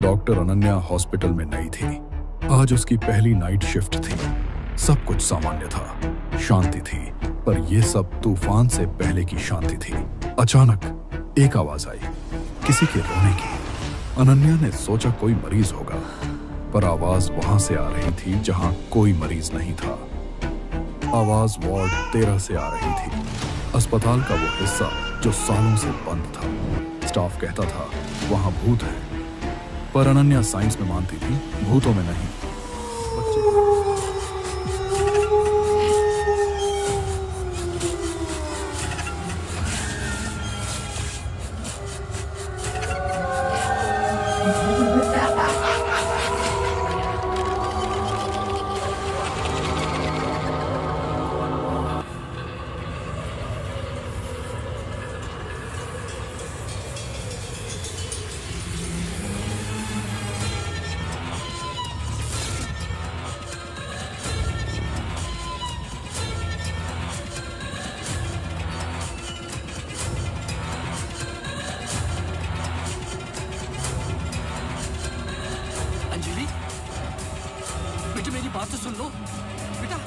Doctor Ananya hospital में नई थी। आज उसकी पहली नाइट शिफ्ट थी। सब कुछ सामान्य था, शांति थी, पर यह सब तूफान से पहले की शांति थी। अचानक एक आवाज आई, किसी के रोने की। अनन्या ने सोचा कोई मरीज होगा, पर आवाज वहां से आ रही थी जहां कोई मरीज नहीं था। आवाज वार्ड 13 से आ रही थी, अस्पताल का वो हिस्सा जो सालों से बंद था। स्टाफ कहता था वहां भूत है, पर अनन्या साइंस में मानती थी, भूतों में नहीं। बेटा मेरी बात तो सुन लो बेटा।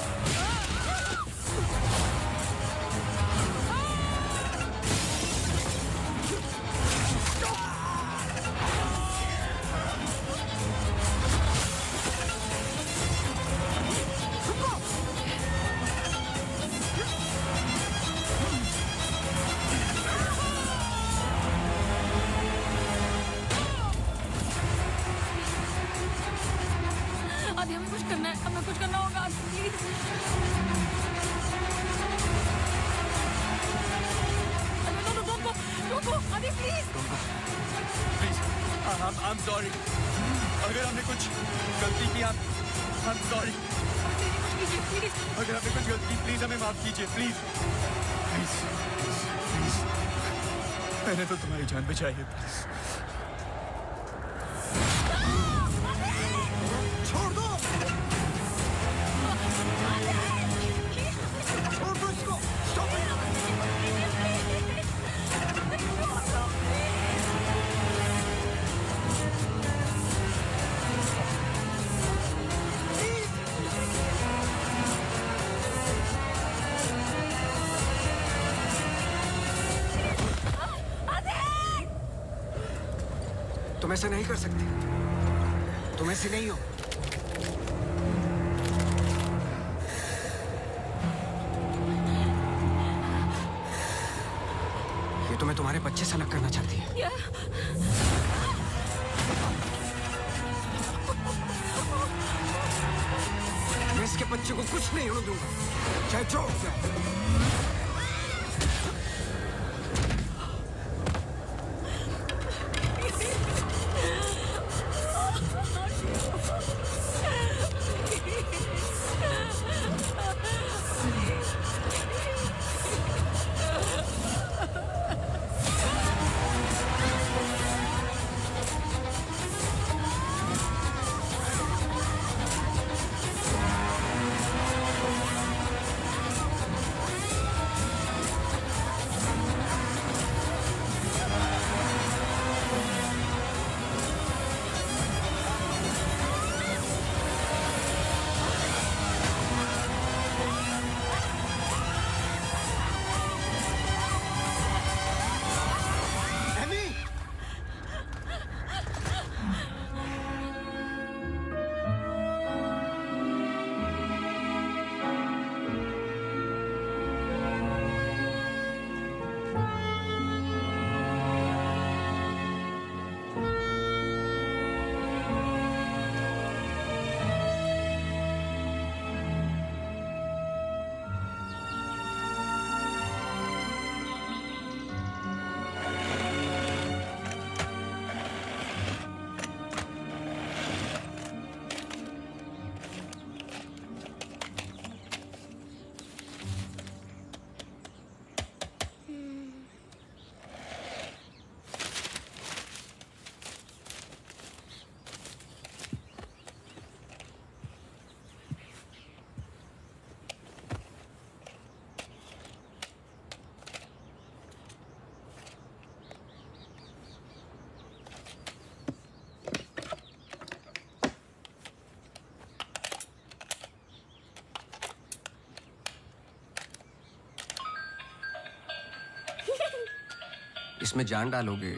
आदि हमें कुछ करना है, हमें कुछ करना होगा प्लीज। रुको आदि प्लीज। Please I'm sorry। अगर हमने कुछ गलती की, I'm sorry। अगर हमने कुछ गलती की, प्लीज हमें माफ कीजिए, प्लीज प्लीज प्लीज। मैंने तो तुम्हारी जान बचाई है, प्लीज। छोड़ दो, छोड़ दो इसको। Stop it। तुम ऐसा नहीं कर सकते, तुम ऐसे नहीं हो। ये तुम्हें तुम्हारे बच्चे से अलग करना चाहती है। मैं इसके बच्चे को कुछ नहीं होने दूंगा, चाहे जो हो जाए। इसमें जान डालोगे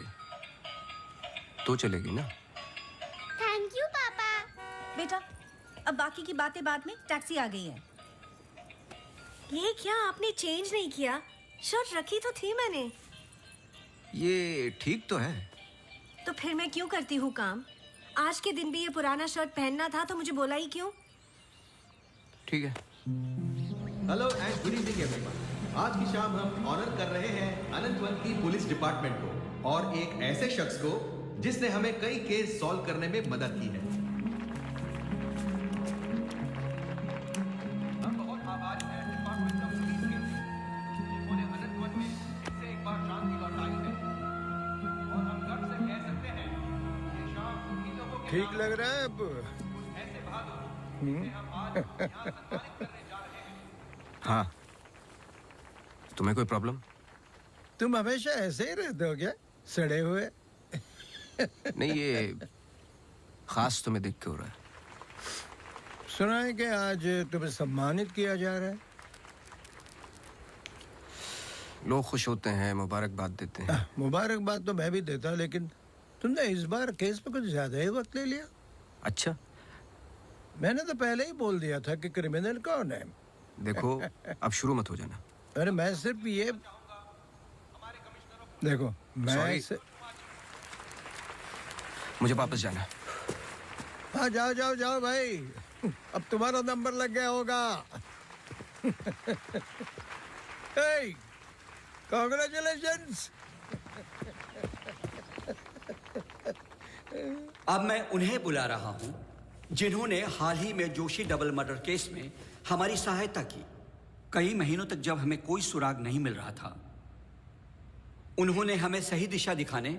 तो चलेगी ना? थैंक यू पापा। बेटा, अब बाकी की बातें बाद में, टैक्सी आ गई है। ये क्या आपने चेंज नहीं किया? शर्ट रखी तो थी मैंने। ये ठीक तो है। तो फिर मैं क्यों करती हूँ काम? आज के दिन भी ये पुराना शर्ट पहनना था तो मुझे बोला ही क्यों? ठीक है। Hello and good evening everyone. आज की शाम हम ऑनर कर रहे हैं अनंतवन की पुलिस डिपार्टमेंट को और एक ऐसे शख्स को जिसने हमें कई केस सॉल्व करने में मदद की है। हम बहुत आभारी हैं डिपार्टमेंट ऑफ पुलिस के, जिन्होंने अनंतवन में इससे एक बार शांति लौटाई है और हम गर्व से कह सकते हैं कि शाम उन्हीं लोगों के ठीक लग रहा है अब? ऐसे बहादुर जिन्हें हम आज यहाँ सम्मानित करने जा रहे हैं। हाँ, तुम्हें कोई प्रॉब्लम? तुम हमेशा ऐसे ही रहते हो क्या, सड़े हुए? नहीं, ये खास तुम्हें देख के हो रहा है। सुना है कि आज तुम्हें सम्मानित किया जा रहा है। लोग खुश होते हैं, मुबारकबाद देते हैं। मुबारकबाद तो मैं भी देता, लेकिन तुमने इस बार केस पे कुछ ज्यादा ही वक्त ले लिया। अच्छा, मैंने तो पहले ही बोल दिया था कि क्रिमिनल कौन है। देखो अब शुरू मत हो जाना। अरे मैं सिर्फ ये देखो, मैं मुझे वापस जाना है। हाँ, जाओ जाओ जाओ भाई, अब तुम्हारा नंबर लग गया होगा। hey, congratulations! अब मैं उन्हें बुला रहा हूं जिन्होंने हाल ही में जोशी डबल मर्डर केस में हमारी सहायता की। कई महीनों तक जब हमें कोई सुराग नहीं मिल रहा था, उन्होंने हमें सही दिशा दिखाने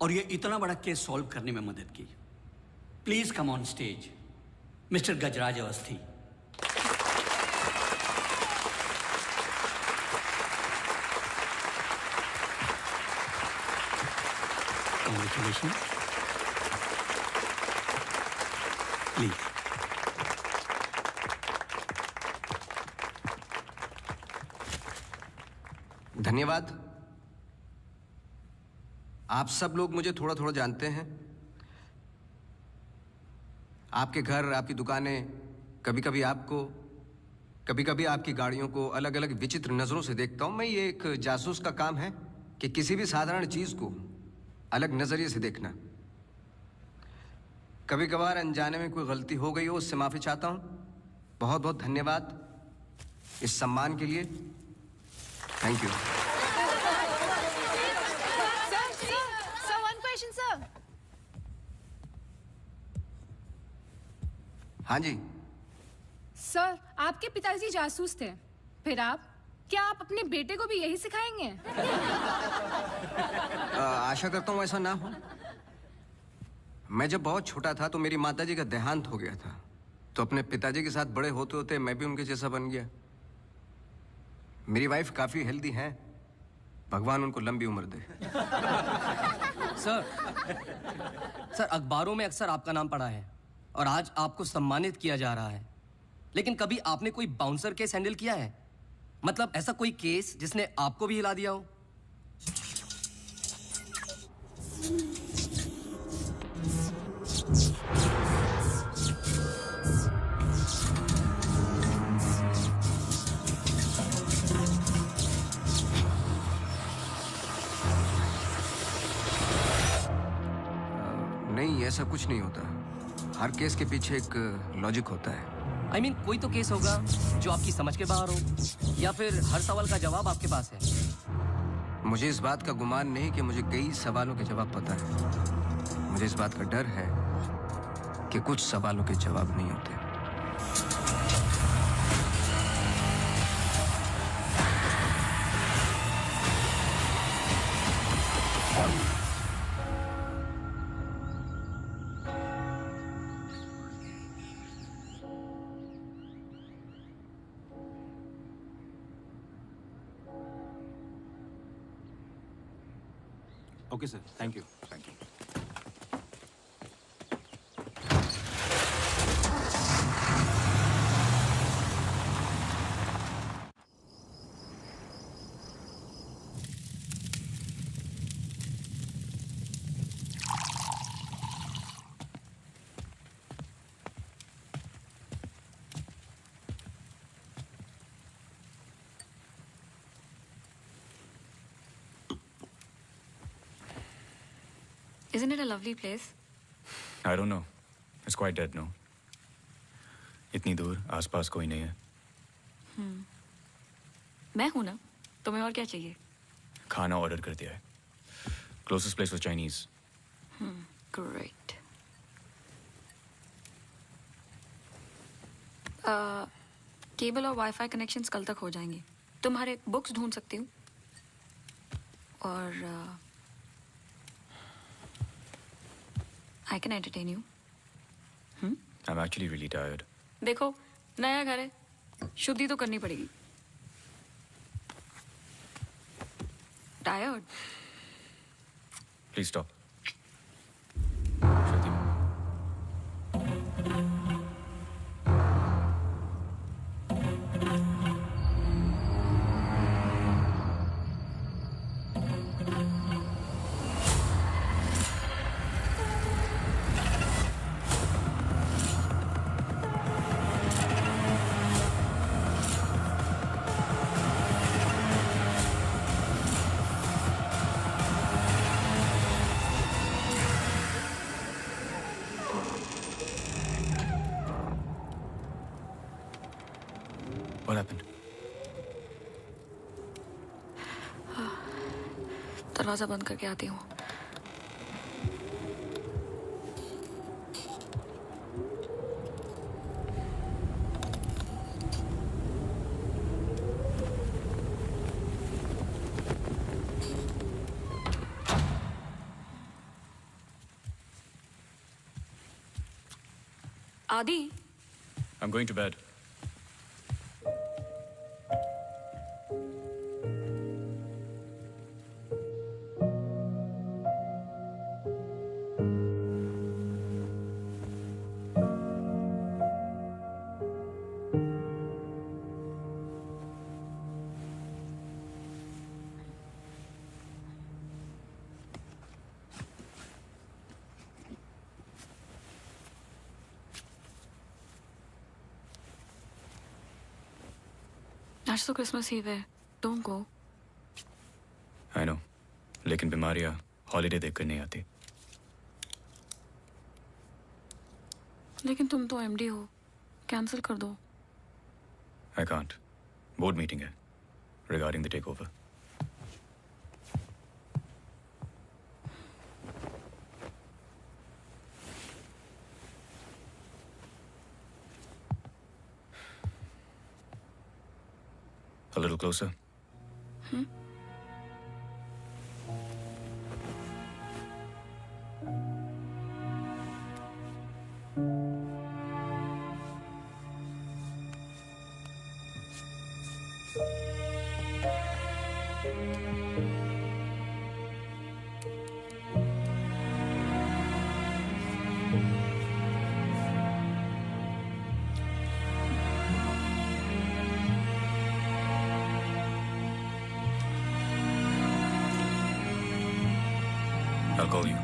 और ये इतना बड़ा केस सॉल्व करने में मदद की। Please come on stage mister Gajraj Awasthi. Congratulations. Please. धन्यवाद। आप सब लोग मुझे थोड़ा थोड़ा जानते हैं। आपके घर, आपकी दुकानें, कभी कभी आपको, कभी कभी आपकी गाड़ियों को अलग अलग विचित्र नजरों से देखता हूं। मैं, ये एक जासूस का काम है कि किसी भी साधारण चीज को अलग नजरिए से देखना। कभी कभार अनजाने में कोई गलती हो गई हो, उससे माफी चाहता हूं। बहुत बहुत धन्यवाद इस सम्मान के लिए। Thank you. Sir, one question, sir. हाँ जी। सर, आपके पिताजी जासूस थे, फिर आप? क्या आप अपने बेटे को भी यही सिखाएंगे? आशा करता हूँ ऐसा ना हो। मैं जब बहुत छोटा था तो मेरी माताजी का देहांत हो गया था, तो अपने पिताजी के साथ बड़े होते होते मैं भी उनके जैसा बन गया। मेरी वाइफ काफी हेल्दी है, भगवान उनको लंबी उम्र दे। सर, अखबारों में अक्सर आपका नाम पड़ा है और आज आपको सम्मानित किया जा रहा है, लेकिन कभी आपने कोई बाउंसर केस हैंडल किया है? मतलब ऐसा कोई केस जिसने आपको भी हिला दिया हो? नहीं, ऐसा कुछ नहीं होता। हर केस के पीछे एक लॉजिक होता है। I mean, कोई तो केस होगा जो आपकी समझ के बाहर हो, या फिर हर सवाल का जवाब आपके पास है। मुझे इस बात का गुमान नहीं कि मुझे कई सवालों के जवाब पता है। मुझे इस बात का डर है कि कुछ सवालों के जवाब नहीं होते। Okay sir, thank you. Thank you. Isn't it a lovely place? I don't know. It's quite dead, no? इतनी दूर आसपास कोई नहीं है. मैं हूं ना. तुम्हें और क्या चाहिए? खाना ऑर्डर कर दिया है. Closest place was Chinese. Great. Cable और वाईफाई कनेक्शंस कल तक हो जाएंगे. तुम्हारे बुक्स ढूंढ सकती हूँ. और I can entertain you. I'm actually really tired. देखो, नया घर है. शुद्धि तो करनी पड़ेगी. Tired? Please stop. What happened? दरवाजा बंद करके आती हूँ. आदि. I'm going to bed. आज तो क्रिसमस ईव है. Don't go. I know. लेकिन बीमारियां हॉलिडे देखकर नहीं आती. लेकिन तुम तो एमडी हो. कैंसिल कर दो. I can't. Board meeting है. Regarding the takeover. A little closer. I'll call you.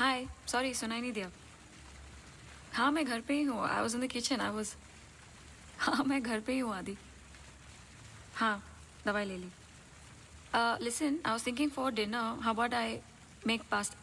Hi. Sorry, सुनाई नहीं दिया. हाँ, मैं घर पे ही हूँ. I was in the kitchen. हाँ, मैं घर पे ही हूँ आदि. हाँ, दवाई ले ली. Listen, I was thinking for dinner, how about I make pasta?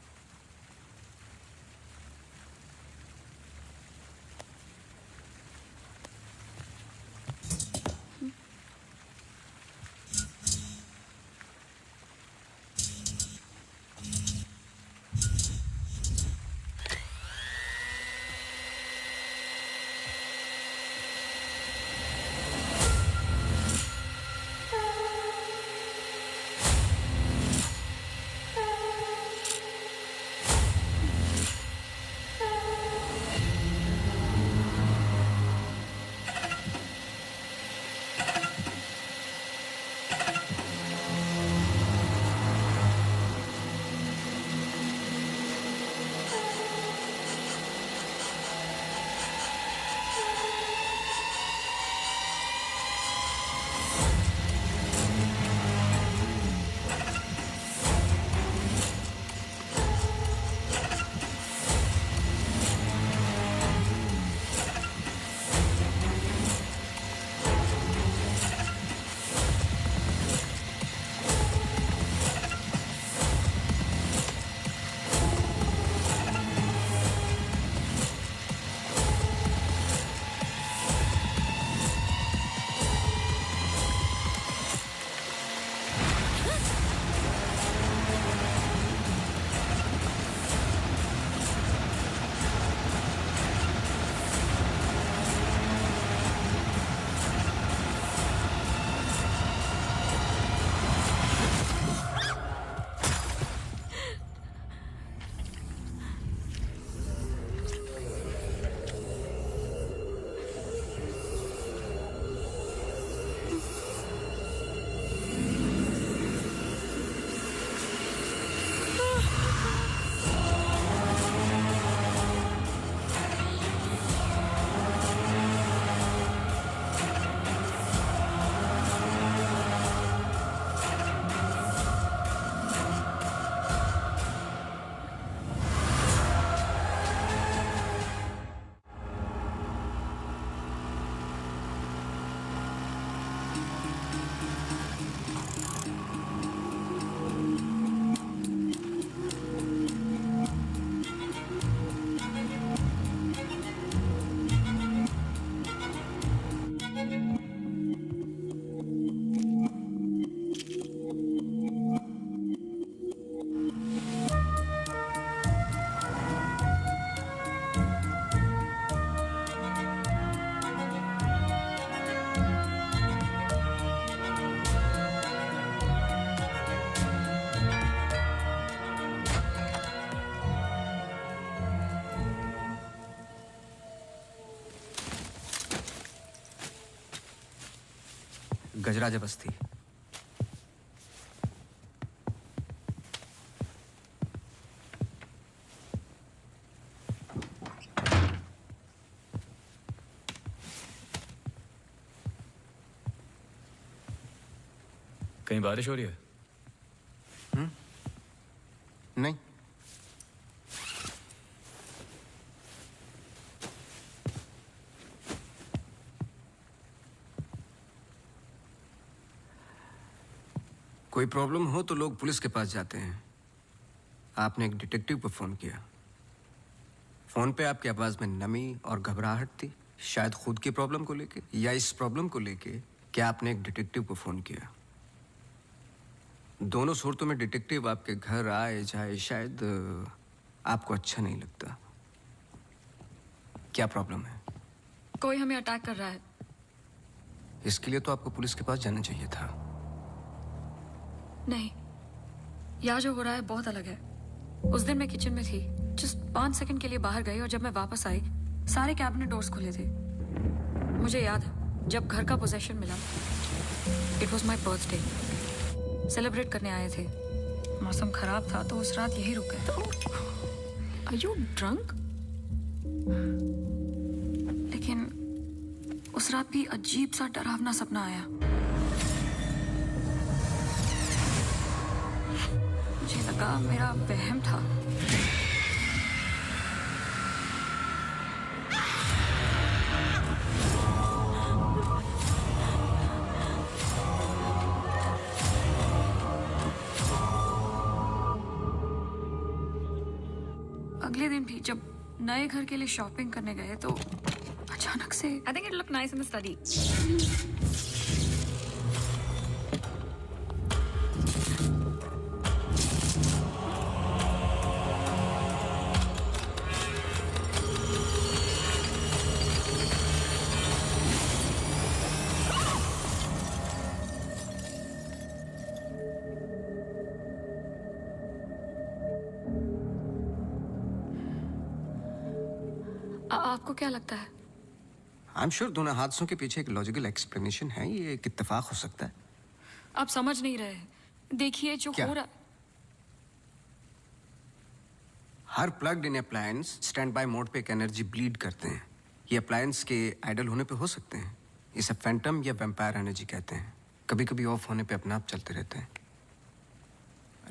गजराज बस्ती। कहीं बारिश हो रही है? नहीं। कोई प्रॉब्लम हो तो लोग पुलिस के पास जाते हैं। आपने एक डिटेक्टिव को फोन किया। फोन पे आपकी आवाज में नमी और घबराहट थी, शायद खुद की प्रॉब्लम को लेके या इस प्रॉब्लम को लेके कि आपने एक डिटेक्टिव को फोन किया। दोनों सूरतों में डिटेक्टिव आपके घर आए जाए शायद आपको अच्छा नहीं लगता। क्या प्रॉब्लम है? कोई हमें अटैक कर रहा है। इसके लिए तो आपको पुलिस के पास जाना चाहिए था। नहीं, यहाँ जो हो रहा है बहुत अलग है। उस दिन मैं किचन में थी, जस्ट 5 सेकंड के लिए बाहर गई और जब मैं वापस आई सारे कैबिनेट डोर्स खुले थे। मुझे याद है जब घर का पोजेशन मिला, it was my birthday, celebrate करने आए थे। मौसम खराब था तो उस रात यही रुक गए। Are you drunk? लेकिन उस रात भी अजीब सा डरावना सपना आया। मुझे लगा मेरा वहम था। अगले दिन भी जब नए घर के लिए शॉपिंग करने गए तो अचानक से I think it look nice in the study. आपको क्या लगता है? आई एम श्योर दोनों हादसों के पीछे एक लॉजिकल एक्सप्लेनेशन है। ये एक इत्तेफाक हो सकता है। आप समझ नहीं रहे। देखिए जो हो रहा। हर plugged in appliance standby mode पे एक एनर्जी ब्लीड करते हैं। ये अप्लायंस के आइडल होने पे हो सकते हैं। इसे फैंटम या वैम्पायर एनर्जी कहते हैं। कभी कभी ऑफ होने पे अपने आप चलते रहते हैं।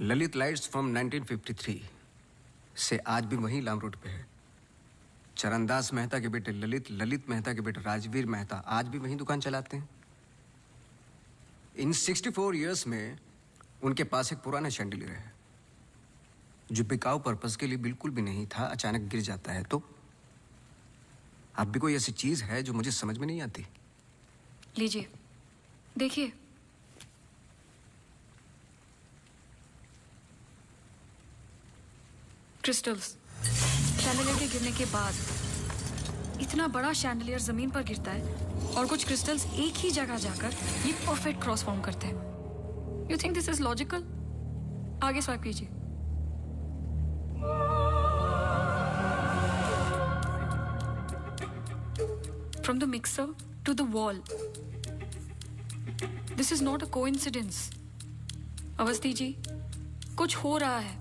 ललित लाइट्स फ्रॉम 1953 से आज भी वही लाम रोड पे है। चरणदास मेहता के बेटे ललित, ललित मेहता के बेटे राजवीर मेहता आज भी वही दुकान चलाते हैं। इन 64 इयर्स में उनके पास एक पुराना शैंडिलियर है जो बिकाऊ पर्पस के लिए बिल्कुल भी नहीं था, अचानक गिर जाता है। तो अब भी कोई ऐसी चीज है जो मुझे समझ में नहीं आती। लीजिए देखिए। क्रिस्टल्स। शैंडलियर के गिरने के बाद इतना बड़ा शैंडलियर जमीन पर गिरता है और कुछ क्रिस्टल्स एक ही जगह जाकर ये परफेक्ट क्रॉस फॉर्म करते हैं। You think this is logical? आगे स्वाइप कीजिए। From the mixer to the wall. This is not a coincidence. Awasthi ji, कुछ हो रहा है।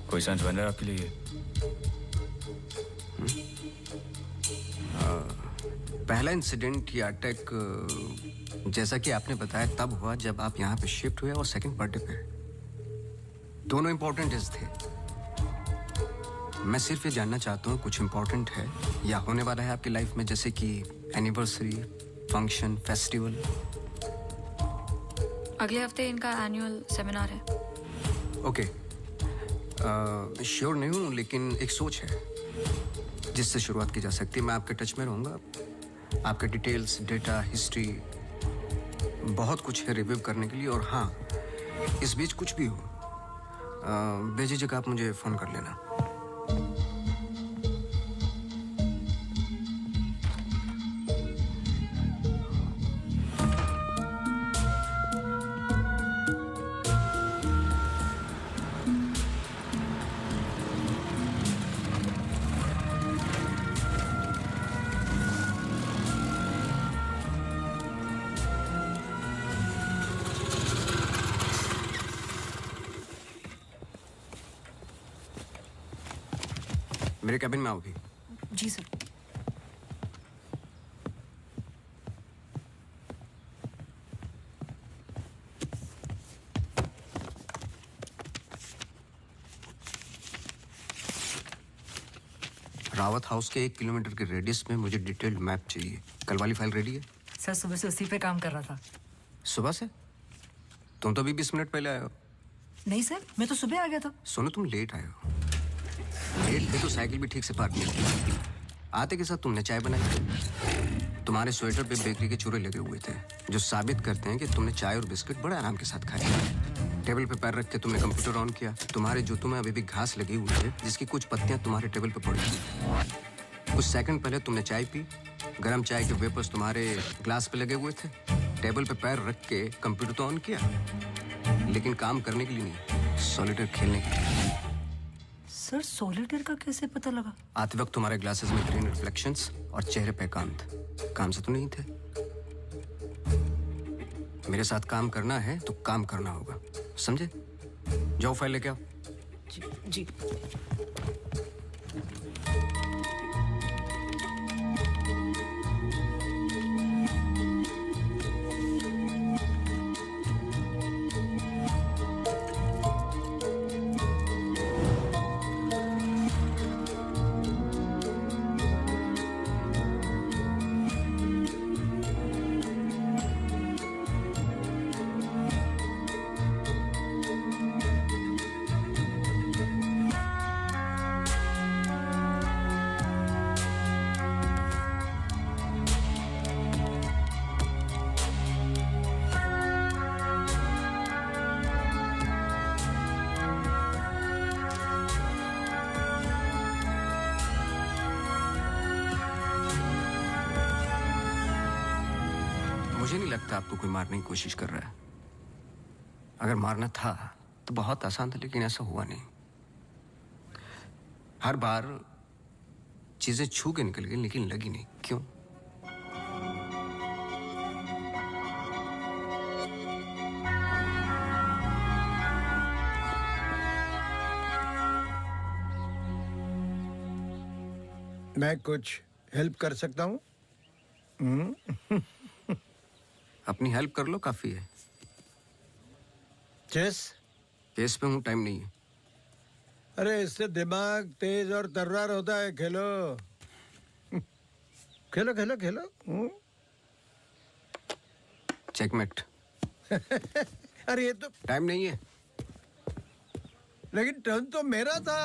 कोई सेंस बन रहा है आपके लिए? पहला इंसिडेंट या अटैक जैसा कि आपने बताया तब हुआ जब आप यहाँ पे शिफ्ट हुए और सेकंड बर्थडे पे। दोनों इंपॉर्टेंट डेज थे। मैं सिर्फ ये जानना चाहता हूँ कुछ इंपॉर्टेंट है या होने वाला है आपकी लाइफ में, जैसे कि एनिवर्सरी, फंक्शन, फेस्टिवल। अगले हफ्ते इनका एनुअल सेमिनार है। ओके, श्योर नहीं हूँ लेकिन एक सोच है जिससे शुरुआत की जा सकती है। मैं आपके टच में रहूँगा। आपके डिटेल्स, डेटा, हिस्ट्री बहुत कुछ है रिव्यू करने के लिए। और हाँ, इस बीच कुछ भी हो बेझिझक आप मुझे फ़ोन कर लेना। मेरे कैबिन में आओगी? जी सर। रावत हाउस के 1 किलोमीटर के रेडियस में मुझे डिटेल्ड मैप चाहिए। कल वाली फाइल रेडी है? सर सुबह से उसी पे काम कर रहा था। सुबह से? तुम तो अभी 20 मिनट पहले आए हो। नहीं सर, मैं तो सुबह आ गया था। सुनो, तुम लेट आए हो। लेट थे तो साइकिल भी ठीक से पार्क नहीं की। आते के साथ तुमने चाय बनाई। तुम्हारे स्वेटर पे बेकरी के चूरे लगे हुए थे जो साबित करते हैं कि तुमने चाय और बिस्किट बड़े आराम के साथ खाए। टेबल पे पैर रख के तुमने कंप्यूटर ऑन किया। तुम्हारे जूतों में अभी भी घास लगी हुई है जिसकी कुछ पत्तियां तुम्हारे टेबल पे पड़ी थी। कुछ सेकंड पहले तुमने चाय पी। गर्म चाय के वेपर्स तुम्हारे ग्लास पे लगे हुए थे। टेबल पे पैर रख के कंप्यूटर तो ऑन किया, लेकिन काम करने के लिए नहीं, सॉलिटेयर खेलने के लिए। सर सॉलिटेयर का कैसे पता लगा? आते वक्त तुम्हारे ग्लासेस में ग्रीन रिफ्लेक्शंस और चेहरे पे एकांत। काम से तो नहीं थे। मेरे साथ काम करना है तो काम करना होगा, समझे? जाओ फाइल लेके आओ। जी। लगता आपको कोई मारने की कोशिश कर रहा है। अगर मारना था तो बहुत आसान था, लेकिन ऐसा हुआ नहीं। हर बार चीजें छू के निकल गई, लेकिन लगी नहीं। क्यों? मैं कुछ हेल्प कर सकता हूँ? अपनी हेल्प कर लो, काफी है। चेस केस पे हूँ, टाइम नहीं है। अरे इससे दिमाग तेज और तर्रार होता है। खेलो खेलो खेलो खेलो। चेकमेट। अरे ये तो टाइम नहीं है। लेकिन टर्न तो मेरा था।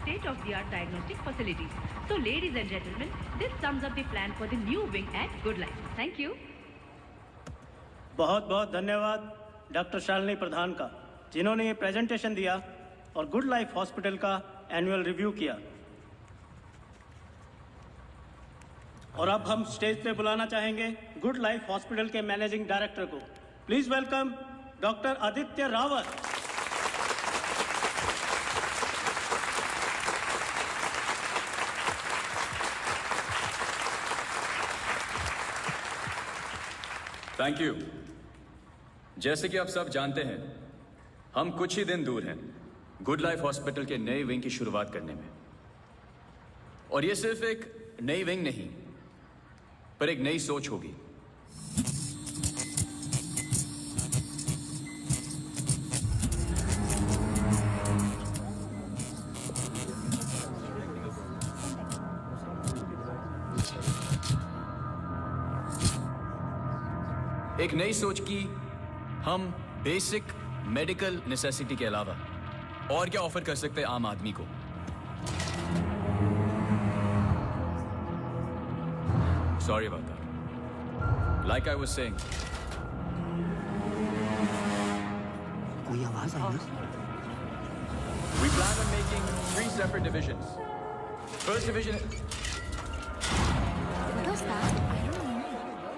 state-of-the-art diagnostic facilities. So, ladies and gentlemen, this sums up the plan for the new wing at Good Life. Thank you. बहुत बहुत धन्यवाद डॉक्टर शालिनी प्रधान का, जिन्होंने ये प्रेजेंटेशन दिया और गुड लाइफ हॉस्पिटल का एनुअल रिव्यू किया। और अब हम स्टेज पे बुलाना चाहेंगे गुड लाइफ हॉस्पिटल के मैनेजिंग डायरेक्टर को। Please welcome doctor Aditya Rawat. Thank you. जैसे कि आप सब जानते हैं, हम कुछ ही दिन दूर हैं गुड लाइफ हॉस्पिटल के नए विंग की शुरुआत करने में। और ये सिर्फ एक नई विंग नहीं, पर एक नई सोच होगी। एक नई सोच की हम बेसिक मेडिकल नेसेसिटी के अलावा और क्या ऑफर कर सकते हैं आम आदमी को। Sorry about that. Like I was saying, कोई आवाज आई ना? We plan on making 3 separate divisions. First division. What was that? I don't know.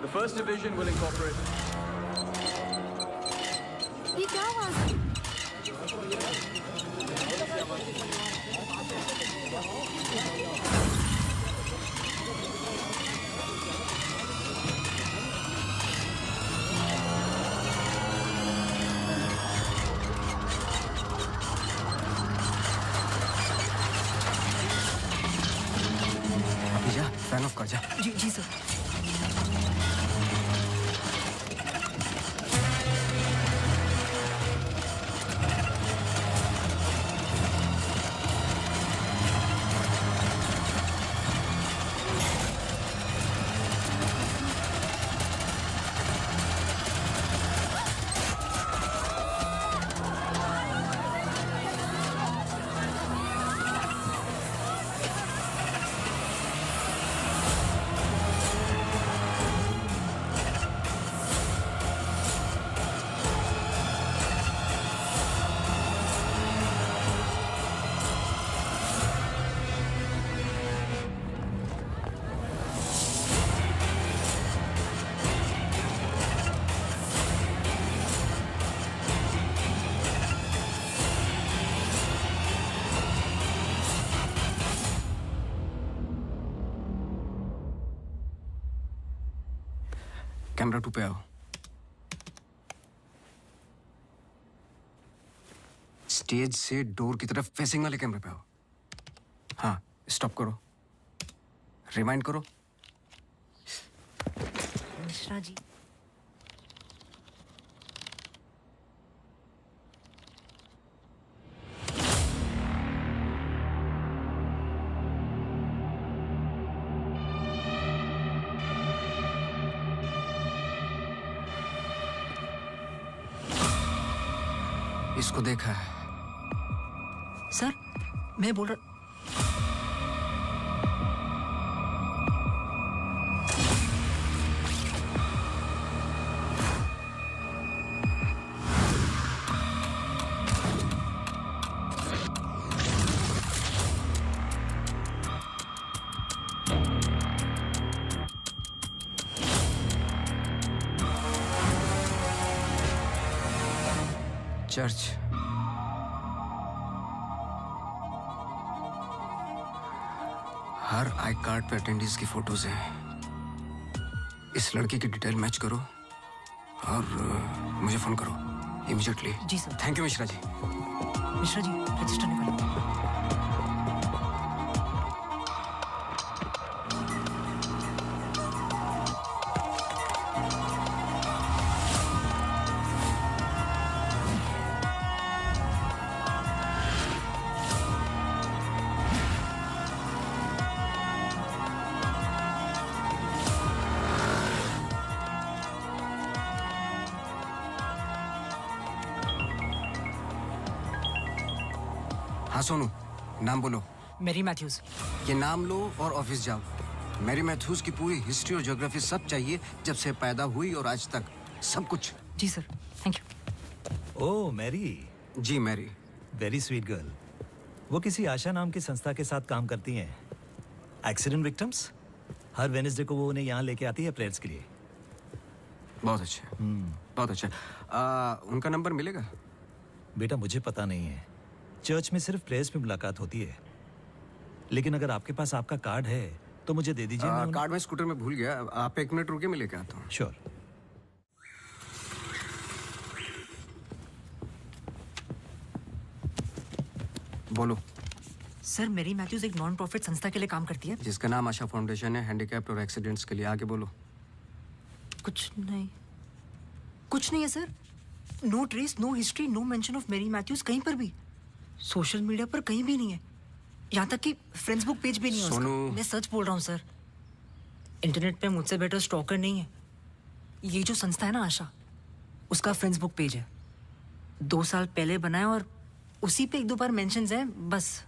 The first division will incorporate. ये क्या आवाज है? अभी जा, फैन ऑफ कर जा। जी जी सर। कैमरा 2 पे आओ। स्टेज से डोर की तरफ फेसिंग वाले कैमरे पे आओ। हाँ, स्टॉप करो, रिवाइंड करो। मिश्रा जी, इसको देखा है। सर मैं बोल रहा चर्च। हर आई कार्ड पे अटेंडेंस की फोटोज हैं। इस लड़के की डिटेल मैच करो और मुझे फोन करो इमीडिएटली। जी sir. Thank you Mishra ji. Mishra ji register निकालो। हाँ सोनू, नाम बोलो। Mary Mathews. ये नाम लो और ऑफिस जाओ। मैरी मैथ्यूज की पूरी हिस्ट्री और ज्योग्राफी सब चाहिए, जब से पैदा हुई और आज तक सब कुछ। जी sir, thank you. Oh Mary. जी मैरी। Very sweet girl. वो किसी आशा नाम की संस्था के साथ काम करती हैं। Accident victims. हर वेडनेसडे को वो उन्हें यहाँ लेके आती है प्रेयर्स के लिए। बहुत अच्छा, बहुत अच्छा। उनका नंबर मिलेगा? बेटा मुझे पता नहीं है, चर्च में सिर्फ प्रेयर्स में मुलाकात होती है। लेकिन अगर आपके पास आपका कार्ड है तो मुझे दे दीजिए। कार्ड मैं स्कूटर में भूल गया, आप 1 मिनट रुके, मैं लेके आता हूँ। श्योर। बोलो। सर मैरी मैथ्यूज एक नॉन प्रॉफिट संस्था के लिए काम करती है जिसका नाम आशा फाउंडेशन है, हैंडीकैप्ड और एक्सीडेंट्स के लिए। आगे बोलो। कुछ नहीं, कुछ नहीं है sir. No trace, no history, no mention of Mary Mathews कहीं पर भी। सोशल मीडिया पर कहीं भी नहीं है, यहाँ तक कि फ्रेंड्स बुक पेज भी नहीं है उसका। मैं सच बोल रहा हूँ सर, इंटरनेट पे मुझसे बेटर स्टॉकर नहीं है। ये जो संस्था है ना आशा, उसका फ्रेंड्स बुक पेज है, 2 साल पहले बनाया और उसी पे 1-2 बार मेंशंस हैं बस।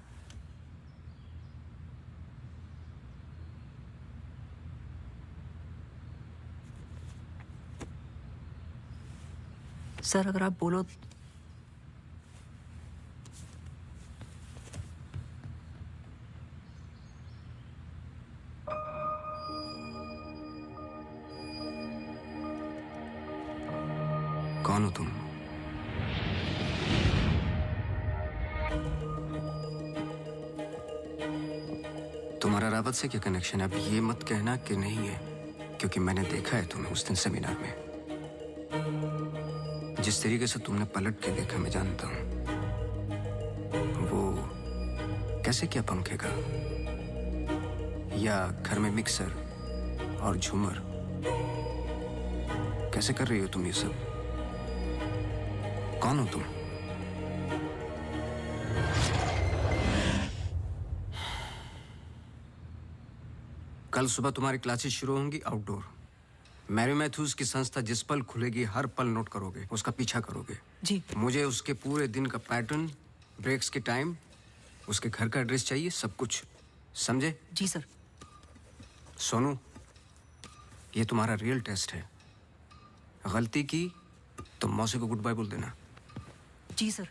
सर अगर आप बोलो। कौन हो तुम? तुम्हारा रावत से क्या कनेक्शन है? अब ये मत कहना कि नहीं है, क्योंकि मैंने देखा है तुम्हें उस दिन सेमिनार में। जिस तरीके से तुमने पलट के देखा मैं जानता हूं। वो कैसे किया पंखे का, या घर में मिक्सर और झूमर, कैसे कर रही हो तुम ये सब? कौन हो तुम? कल सुबह तुम्हारी क्लासेस शुरू होंगी आउटडोर। मैरी मैथ्यूज की संस्था जिस पल खुलेगी हर पल नोट करोगे, उसका पीछा करोगे। जी। मुझे उसके पूरे दिन का पैटर्न, ब्रेक्स के टाइम, उसके घर का एड्रेस चाहिए, सब कुछ। समझे? जी सर। सोनू, ये तुम्हारा रियल टेस्ट है। गलती की तो मौसी को गुड बाय बोल देना। जी sir.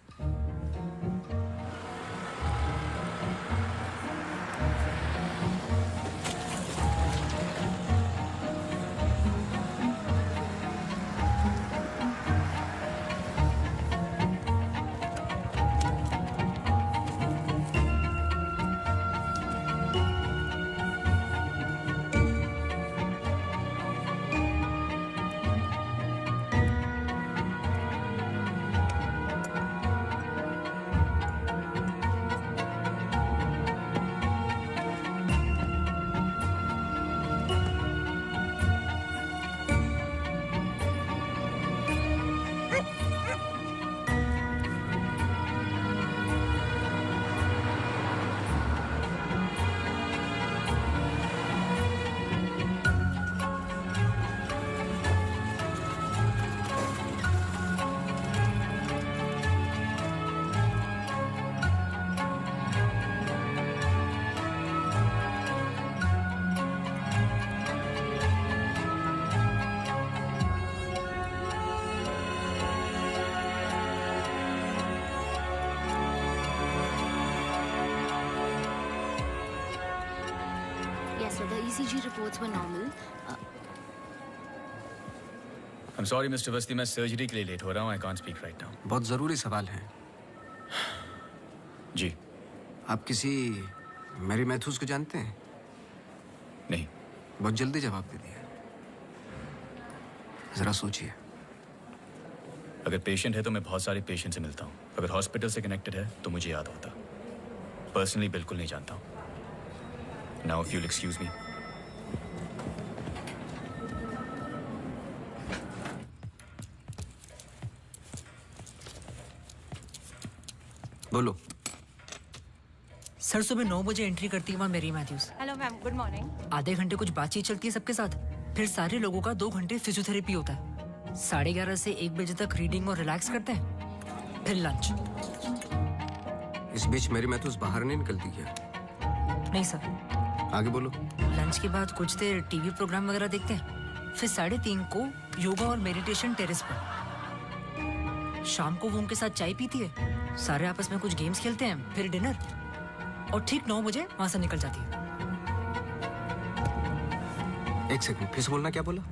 ECG reports were normal. I'm sorry, Mr. Awasthi, मैं सर्जरी के लिए लेट हो रहा हूँ. I can't speak right now. बहुत ज़रूरी सवाल है. जी. आप किसी मैरी मैथ्यूज को जानते हैं? नहीं. बहुत जल्दी जवाब दे दिया. जरा सोचिए. अगर पेशेंट है तो मैं बहुत सारे पेशेंट से मिलता हूँ. अगर हॉस्पिटल से कनेक्टेड है तो मुझे याद होता. पर्सनली बिल्कुल नहीं जानता हूँ. Now if you'll excuse me. बोलो. सर सुबह 9 बजे एंट्री करती है वहाँ Mary Mathews. Hello ma'am, good morning. आधे घंटे कुछ बातचीत चलती है सबके साथ, फिर सारे लोगों का 2 घंटे फिजियोथेरेपी होता है. 11:30 से 1 बजे तक रीडिंग और रिलैक्स करते हैं, फिर लंच. इस बीच मेरी मैथ्यूज बाहर नहीं निकलती क्या? नहीं सर. आगे बोलो. लंच के बाद कुछ देर टीवी प्रोग्राम वगैरह देखते हैं, फिर 3:30 को योगा और मेडिटेशन टेरेस पर. शाम को वो उनके साथ चाय पीती है, सारे आपस में कुछ गेम्स खेलते हैं, फिर डिनर, और ठीक 9 बजे वहां से निकल जाती है. 1 सेकंड, फिर से बोलना. क्या बोला?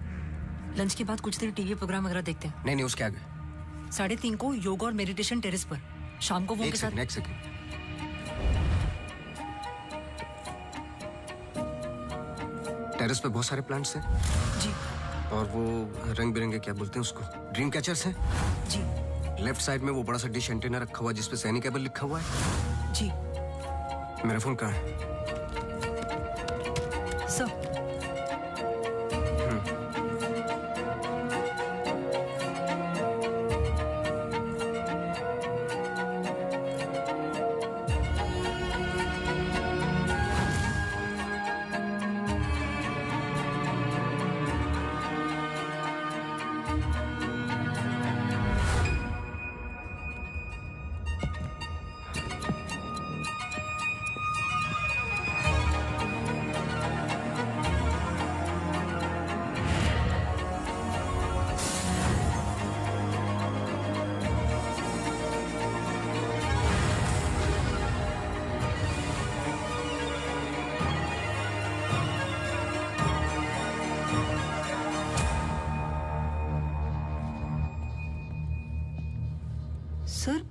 लंच के बाद कुछ देर टीवी प्रोग्राम वगैरह देखते हैं. नहीं, उसके आगे. 3:30 को योगा और मेडिटेशन टेरेस पर. शाम को वो उनके साथ. एक सेकंड. टेरेस पे बहुत सारे प्लांट्स हैं. जी. और वो रंग बिरंगे क्या बोलते हैं उसको, ड्रीम कैचर्स हैं. जी. लेफ्ट साइड में वो बड़ा सा डिश एंटीना रखा हुआ है जिसपे सैनी केबल लिखा हुआ है. जी. मेरा फोन कहाँ है? Sir. Sir,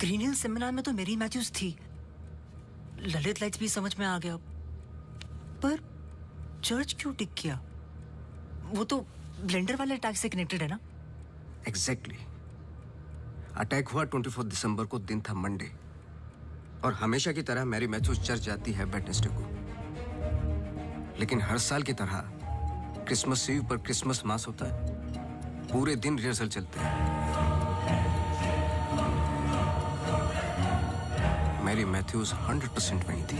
Green Hill seminar में तो मेरी मैथ्यूज थी. ललित लाइट्स भी समझ में आ गया, पर चर्च क्यों टिक किया? वो तो ब्लेंडर वाले अटैक से कनेक्टेड है ना? एग्जैक्टली. अटैक हुआ 24 दिसंबर को, दिन था मंडे, और हमेशा की तरह मैरी मैथ्यूज चर्च जाती है वेडनेसडे को. लेकिन हर साल की तरह क्रिसमस ईव पर क्रिसमस मास होता है. पूरे दिन रिहर्सल चलते हैं. मैरी मैथ्यूज 100% वहीं थी.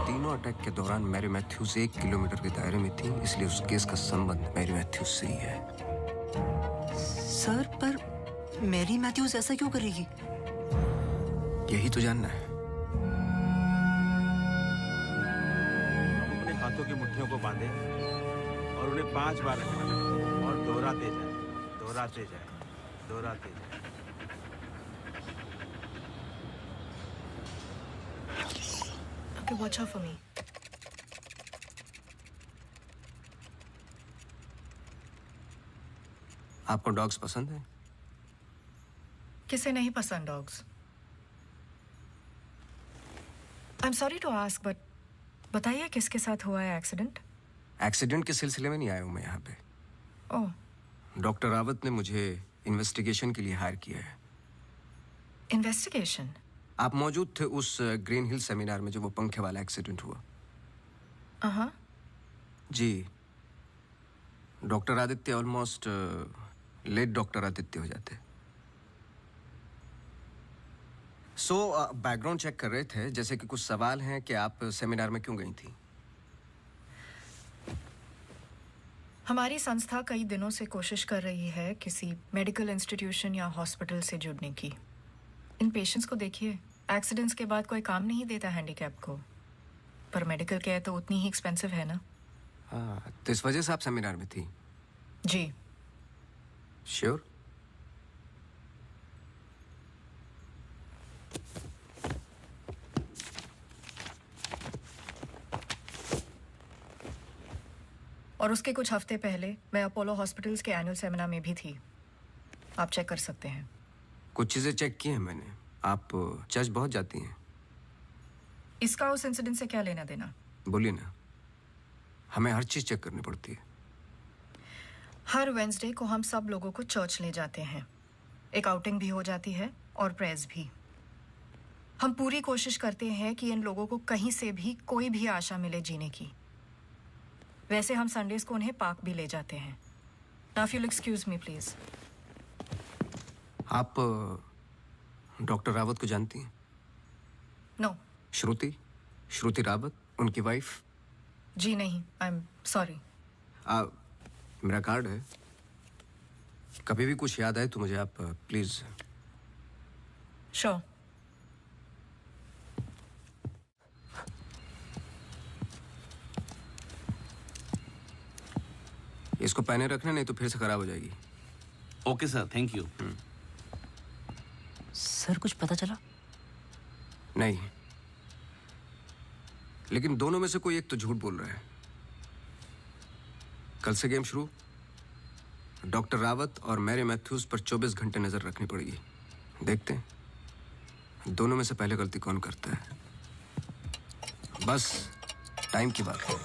तीनों अटैक के दौरान मैरी मैथ्यूज 1 किलोमीटर के दायरे में थी, इसलिए उस केस का संबंध मैरी मैथ्यूज से ही है. सर, पर मैरी मैथ्यूज ऐसा क्यों करेगी? यही तो जानना है. अपने हाथों की मुट्ठियों को बांधे और उन्हें 5 बार रखना और दोहराते जाए, दोहराते जाए, दोहराते जाए. Okay, watch out for me. आपको डॉग्स पसंद है? किसे नहीं पसंद dogs? I'm sorry to ask, but बताइए किसके साथ हुआ है एक्सीडेंट? एक्सीडेंट के सिलसिले में नहीं आया हूं मैं यहाँ पे. ओह. डॉक्टर रावत ने मुझे इन्वेस्टिगेशन के लिए हायर किया है. इन्वेस्टिगेशन? आप मौजूद थे उस ग्रीन हिल सेमिनार में जो वो पंखे वाला एक्सीडेंट हुआ? हाँ. जी. Doctor Aditya almost late doctor Aditya हो जाते. बैकग्राउंड चेक कर रहे थे, जैसे कि कुछ सवाल हैं कि आप सेमिनार में क्यों गई थी? हमारी संस्था कई दिनों से कोशिश कर रही है किसी मेडिकल इंस्टीट्यूशन या हॉस्पिटल से जुड़ने की. इन पेशेंट्स को देखिए, एक्सीडेंट्स के बाद कोई काम नहीं देता हैंडीकैप को, पर मेडिकल केयर तो उतनी ही एक्सपेंसिव है ना. हाँ, तो इस वजह से आप सेमिनार में थी? जी. श्योर? और उसके कुछ हफ्ते पहले मैं अपोलो हॉस्पिटल्स के एनुअल सेमिनार में भी थी। आप चेक कर सकते हैं। कुछ चीजें चेक की हैं मैंने। आप चर्च बहुत जाती हैं। इसका उस इंसिडेंट से क्या लेना देना? बोलिए ना। हमें हर चीज चेक करनी पड़ती है। हर वेंसडे को हम सब लोगों को चर्च ले जाते हैं। एक आउटिंग भी हो जाती है और प्रेयर्स भी। हम पूरी कोशिश करते हैं कि इन लोगों को कहीं से भी कोई भी आशा मिले जीने की। वैसे हम संडेज को उन्हें पार्क भी ले जाते हैं। Now if you will excuse me please. आप डॉक्टर रावत को जानती हैं? नो। श्रुति रावत, उनकी वाइफ? जी नहीं, आई एम सॉरी। मेरा कार्ड है, कभी भी कुछ याद आए तो मुझे आप प्लीज। श्योर। इसको पहने रखना, नहीं तो फिर से खराब हो जाएगी। Okay sir, thank you. Sir कुछ पता चला? नहीं, लेकिन दोनों में से कोई एक तो झूठ बोल रहा है। कल से गेम शुरू। डॉक्टर रावत और मैरी मैथ्यूज पर 24 घंटे नजर रखनी पड़ेगी। देखते हैं दोनों में से पहले गलती कौन करता है। बस टाइम की बात है।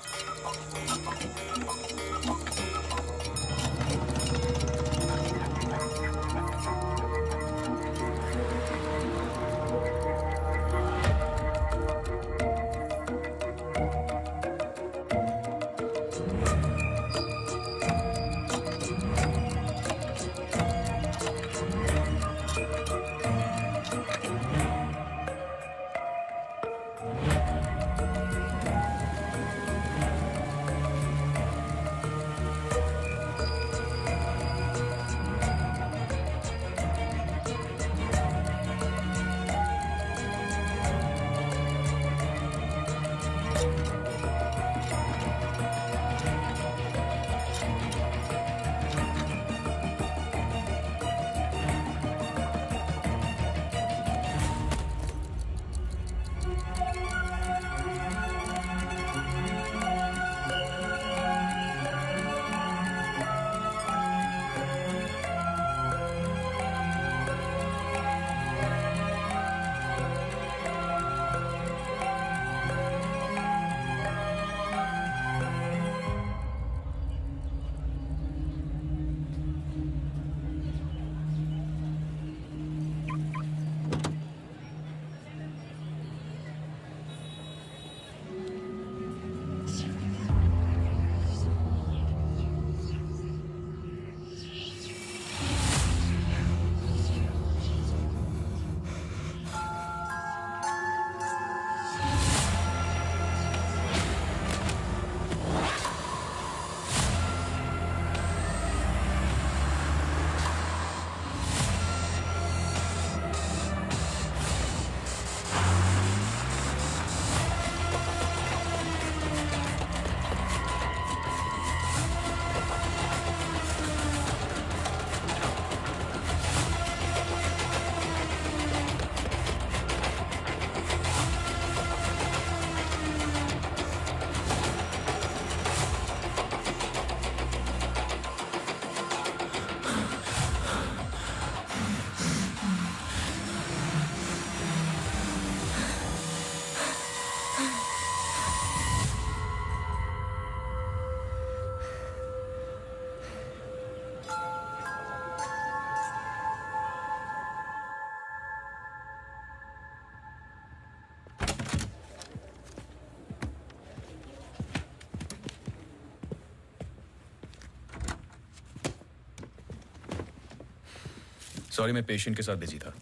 सॉरी, मैं पेशेंट के साथ बिजी था।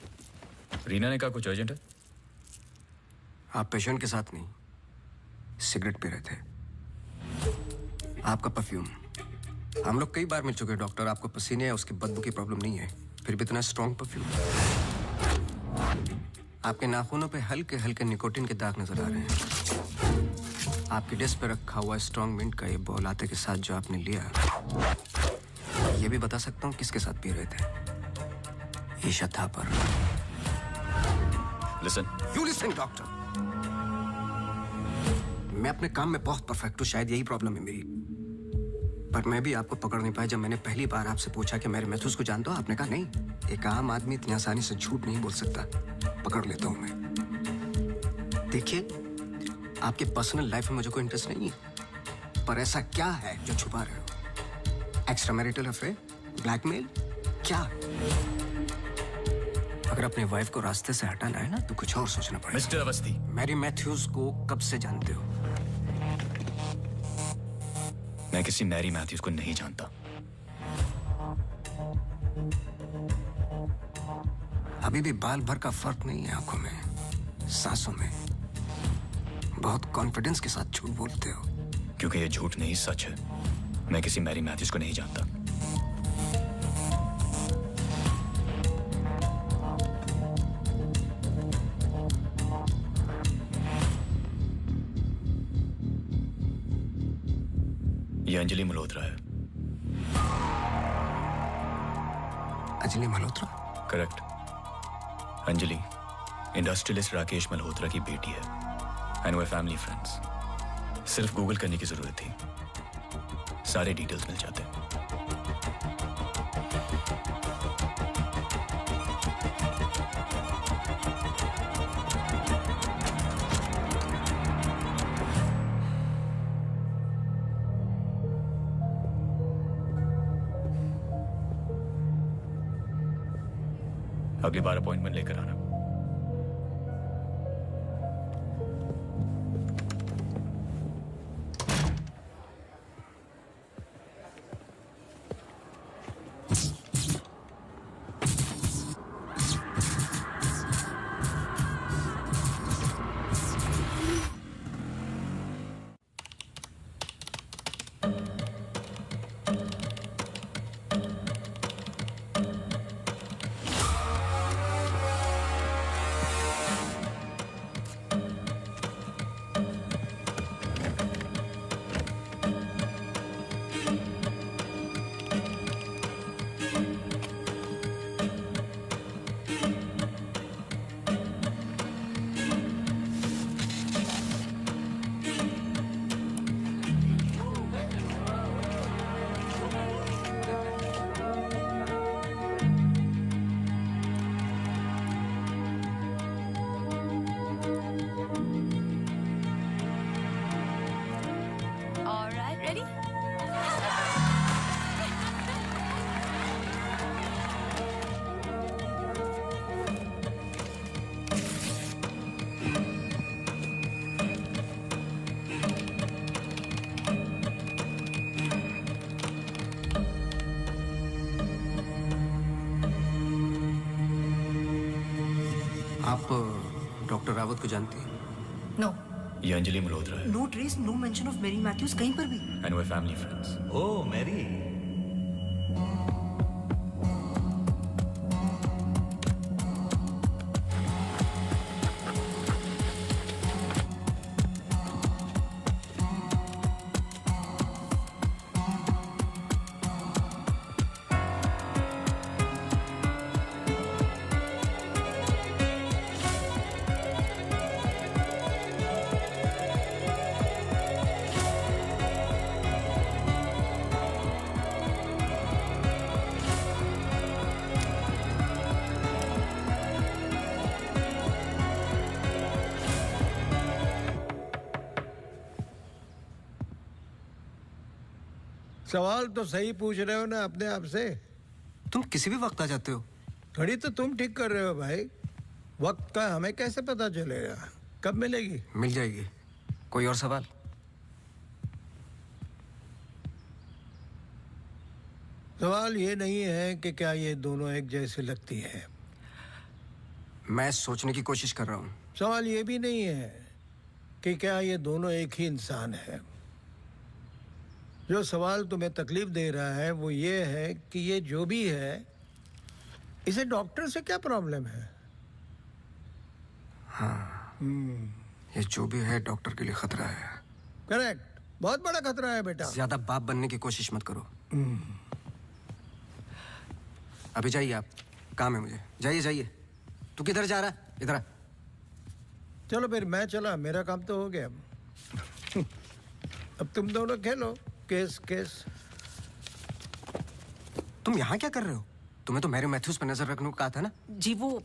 रीना ने कहा कुछ अर्जेंट है। आप पेशेंट के साथ नहीं, सिगरेट पी रहे थे। आपका परफ्यूम, हम लोग कई बार मिल चुके हैं डॉक्टर। आपको पसीने या उसकी बदबू की प्रॉब्लम नहीं है, फिर भी इतना स्ट्रॉन्ग परफ्यूम। आपके नाखूनों पे हल्के हल्के निकोटिन के दाग नजर आ रहे हैं। आपकी डेस्क पे रखा हुआ स्ट्रॉन्ग मिंट का ये बॉल आते के साथ जो आपने लिया, ये भी बता सकता हूँ किसके साथ पी रहे थे। Isha Thapar. Listen. You listen doctor. मैं अपने काम में बहुत परफेक्ट हूँ, शायद यही प्रॉब्लम है मेरी। पर मैं भी आपको पकड़ नहीं पाया जब मैंने पहली बार आपसे पूछा कि मैरी मैथ्यूज को जानते हो। आपने कहा नहीं, एक आम आदमी इतनी आसानी से झूठ नहीं बोल सकता। पकड़ लेता हूं मैं। देखिए, आपके पर्सनल लाइफ में मुझे कोई इंटरेस्ट नहीं है, पर ऐसा क्या है जो छुपा रहे हो? एक्स्ट्रा मैरिटल अफेयर, ब्लैकमेल, क्या? अगर अपने वाइफ को रास्ते से हटाना है ना तो कुछ और सोचना पड़ेगा। मिस्टर अवस्थी, मैरी मैथ्यूज को कब से जानते हो? मैं किसी मैरी मैथ्यूज को नहीं जानता। अभी भी बाल भर का फर्क नहीं है आंखों में, सांसों में। बहुत कॉन्फिडेंस के साथ झूठ बोलते हो। क्योंकि ये झूठ नहीं, सच है। मैं किसी मैरी मैथ्यूज को नहीं जानता। ये अंजलि मल्होत्रा है। अंजलि मल्होत्रा? करेक्ट। अंजलि इंडस्ट्रियलिस्ट राकेश मल्होत्रा की बेटी है एंड वे फैमिली फ्रेंड्स। सिर्फ गूगल करने की जरूरत थी, सारे डिटेल्स मिल जाते हैं। अगली बार अपॉइंटमेंट लेकर आना। आप डॉक्टर रावत को जानती हैं? नो। ये अंजलि मल्होत्रा है। No trace, no mention of Mary Mathews कहीं पर भी। And way family friends. Oh Mary. सवाल तो सही पूछ रहे हो ना अपने आप से। तुम किसी भी वक्त आ जाते हो। घड़ी तो तुम ठीक कर रहे हो भाई, वक्त का हमें कैसे पता चलेगा? कब मिलेगी? मिल जाएगी। कोई और सवाल? सवाल ये नहीं है कि क्या ये दोनों एक जैसी लगती है। मैं सोचने की कोशिश कर रहा हूँ। सवाल ये भी नहीं है कि क्या ये दोनों एक ही इंसान है। जो सवाल तुम्हें तकलीफ दे रहा है वो ये है कि ये जो भी है, इसे डॉक्टर से क्या प्रॉब्लम है? हाँ, ये जो भी है डॉक्टर के लिए खतरा है। करेक्ट, बहुत बड़ा खतरा है बेटा। ज्यादा बाप बनने की कोशिश मत करो। अभी जाइए, आप काम है मुझे। जाइए जाइए। तू किधर जा रहा है? इधर आ। चलो फिर मैं चला, मेरा काम तो हो गया। अब तुम दोनों खेलो केस केस। तुम यहाँ क्या कर रहे हो? तुम्हें तो मैरी मैथ्यूज पे नजर रखने को कहा था ना? जी वो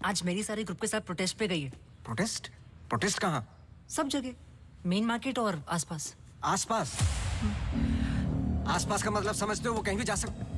आज मेरी सारे ग्रुप के साथ प्रोटेस्ट पे गई है। प्रोटेस्ट? प्रोटेस्ट कहाँ? सब जगह, मेन मार्केट और आसपास। आसपास? आसपास का मतलब समझते हो? वो कहीं भी जा सकते।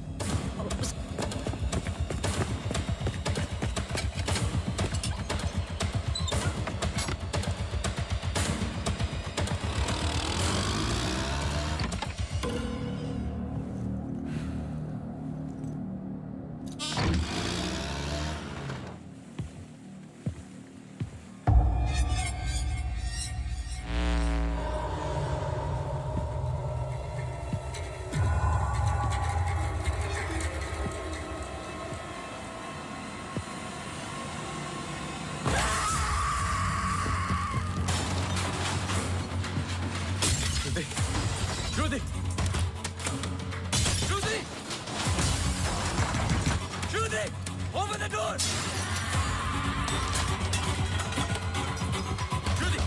Rudy! Rudy! Rudy! Open the door! Rudy!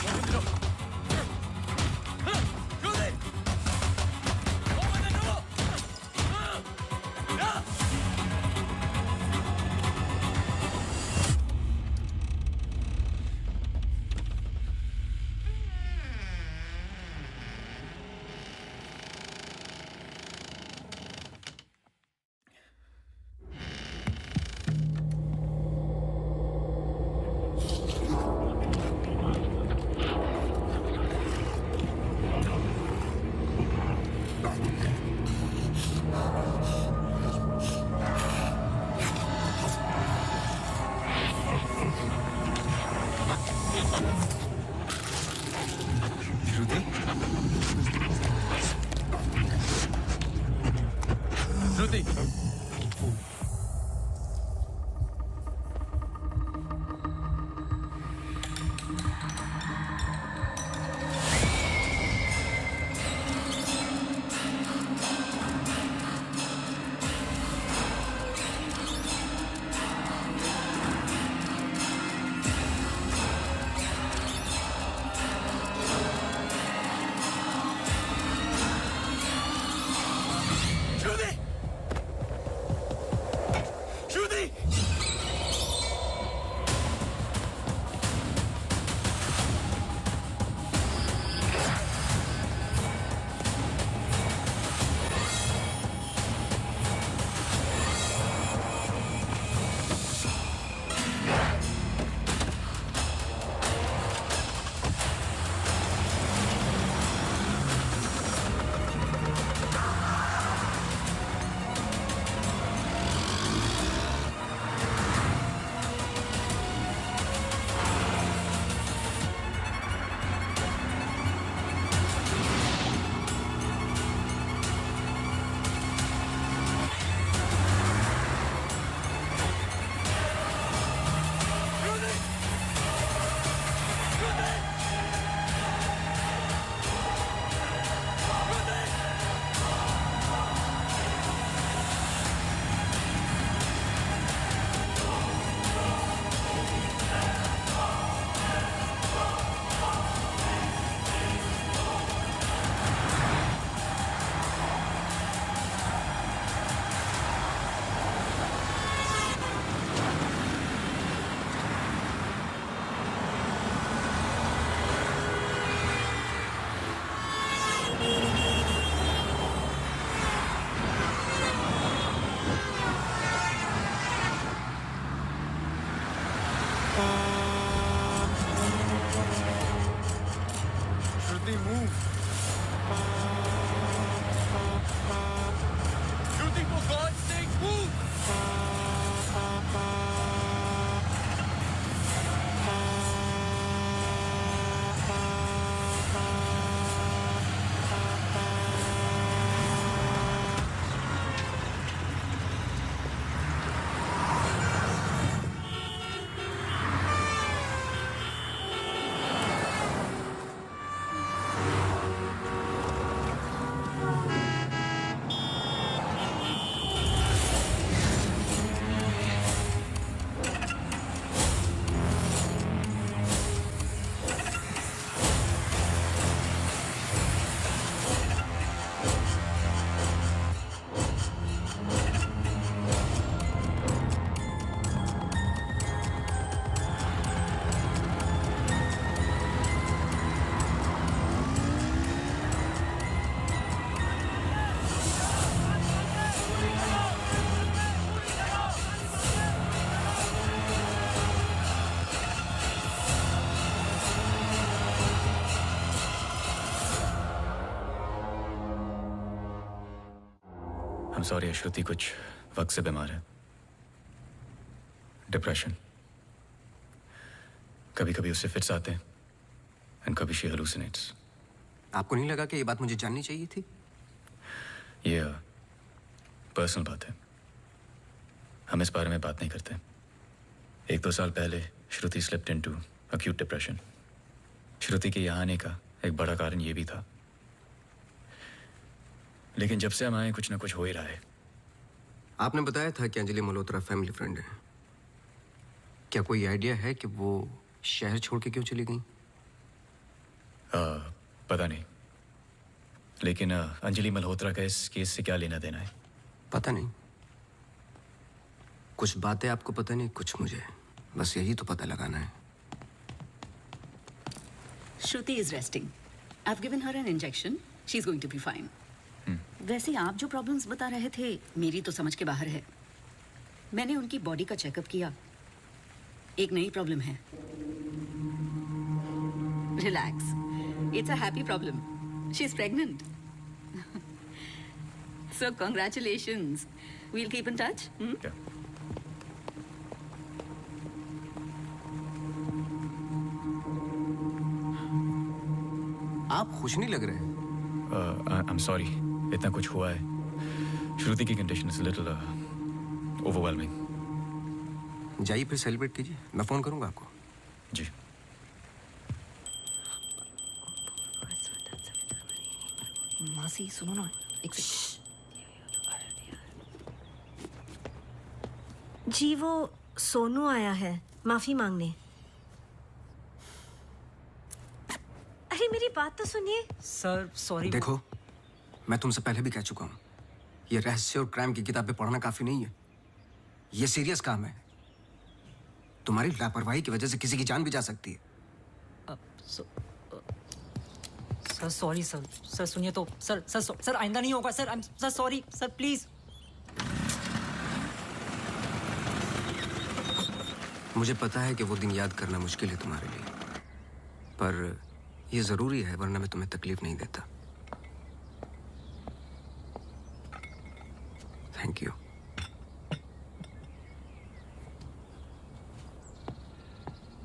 Open the door! Rudy! Open the door! Yeah! Rudy! Rudy! I'm sorry, श्रुति कुछ वक्त से बीमार है। डिप्रेशन। कभी कभी उससे फिट्स आते हैं एंड कभी शी हेलुसिनेट्स। आपको नहीं लगा कि ये बात मुझे जाननी चाहिए थी? ये पर्सनल बात है, हम इस बारे में बात नहीं करते। 1-2 साल पहले श्रुति स्लिप्ड इनटू अक्यूट डिप्रेशन। श्रुति के यहाँ आने का एक बड़ा कारण ये भी था, लेकिन जब से हम आए कुछ ना कुछ हो ही रहा है। आपने बताया था कि अंजलि मल्होत्रा फैमिली फ्रेंड है। क्या कोई आइडिया है कि वो शहर छोड़ के क्यों चली गई? पता नहीं, लेकिन अंजलि मल्होत्रा का इस केस से क्या लेना देना है? पता नहीं। कुछ बातें आपको पता नहीं, कुछ मुझे। बस यही तो पता लगाना है। Shruti is resting. I've given her an injection. She's going to be fine. वैसे आप जो प्रॉब्लम्स बता रहे थे मेरी तो समझ के बाहर है। मैंने उनकी बॉडी का चेकअप किया, एक नई प्रॉब्लम है। Relax, it's a happy problem. She is pregnant. So congratulations. We'll keep in touch. आप खुश नहीं लग रहे। आई एम सॉरी, इतना कुछ हुआ है। श्रुति की कंडीशन इज लिटिल ओवरवेलमिंग। जाइए फिर सेलिब्रेट कीजिए, मैं फोन करूंगा आपको। जी। मासी सुनो ना, एक जी वो सोनू आया है माफी मांगने। अरे मेरी बात तो सुनिए। Sir sorry. देखो, मैं तुमसे पहले भी कह चुका हूं, ये रहस्य और क्राइम की किताबें पढ़ना काफी नहीं है। ये सीरियस काम है। तुम्हारी लापरवाही की वजह से किसी की जान भी जा सकती है। Sir sorry sir. सर सुनिए तो। सर आइंदा नहीं होगा sir. Sir sorry sir, please. मुझे पता है कि वो दिन याद करना मुश्किल है तुम्हारे लिए, पर ये जरूरी है, वरना मैं तुम्हें तकलीफ नहीं देता। Thank you.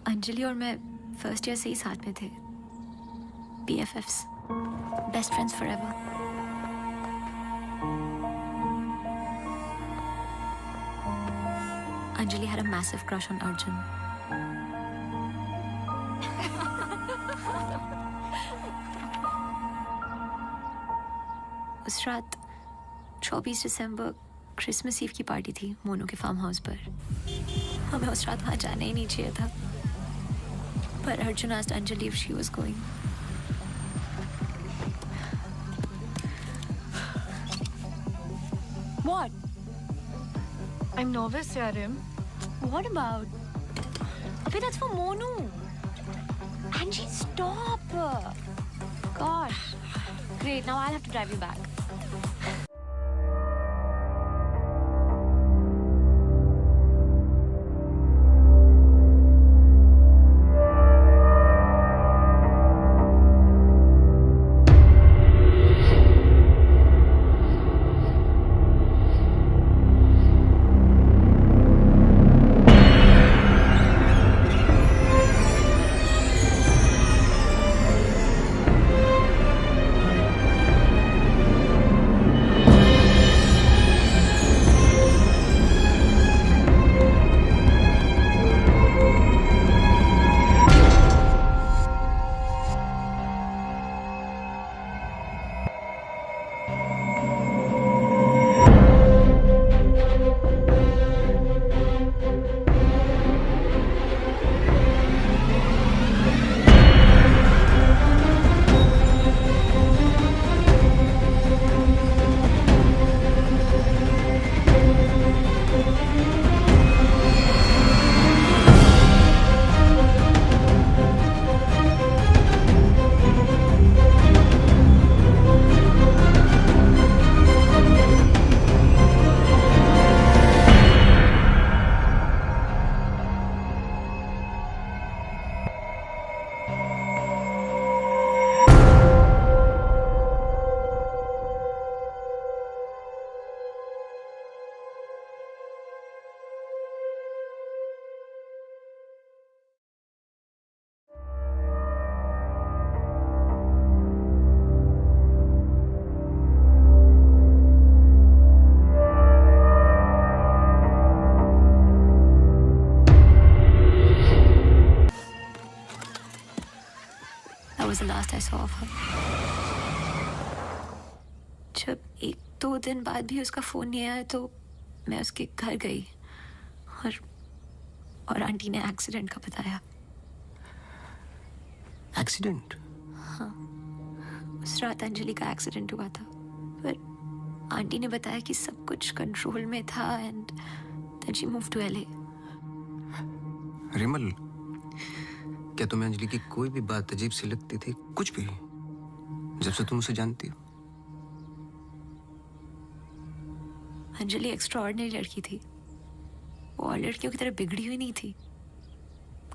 अंजलि और मैं फर्स्ट ईयर से ही साथ में थे। BFFs, best friends forever. Anjali had a massive crush on Arjun. उस रात 24 दिसंबर क्रिसमस ईव की पार्टी थी मोनू के फार्म हाउस पर। हमें उस रात वहां जाना ही नहीं चाहिए था, पर Arjun asked Anjali if she was going. What? I'm nervous, Yarim. What about? Abhi, that's for Monu. Angie, stop. Gosh. Great, now I'll have to drive you back. I saw of her. जब 1-2 दिन बाद भी उसका phone नहीं आया तो मैं उसके घर गई और आंटी ने एक्सीडेंट का बताया। एक्सीडेंट? हाँ, उस रात अंजलि का एक्सीडेंट हुआ था, पर आंटी ने बताया कि सब कुछ कंट्रोल में था and then she move to LA। Rimal, क्या तुम्हें अंजलि की कोई भी बात अजीब सी लगती थी? कुछ भी, जब से तुम उसे जानती हो? अंजलि एक्स्ट्राऑर्डिनरी लड़की थी। वो और लड़कियों की तरह बिगड़ी हुई नहीं थी।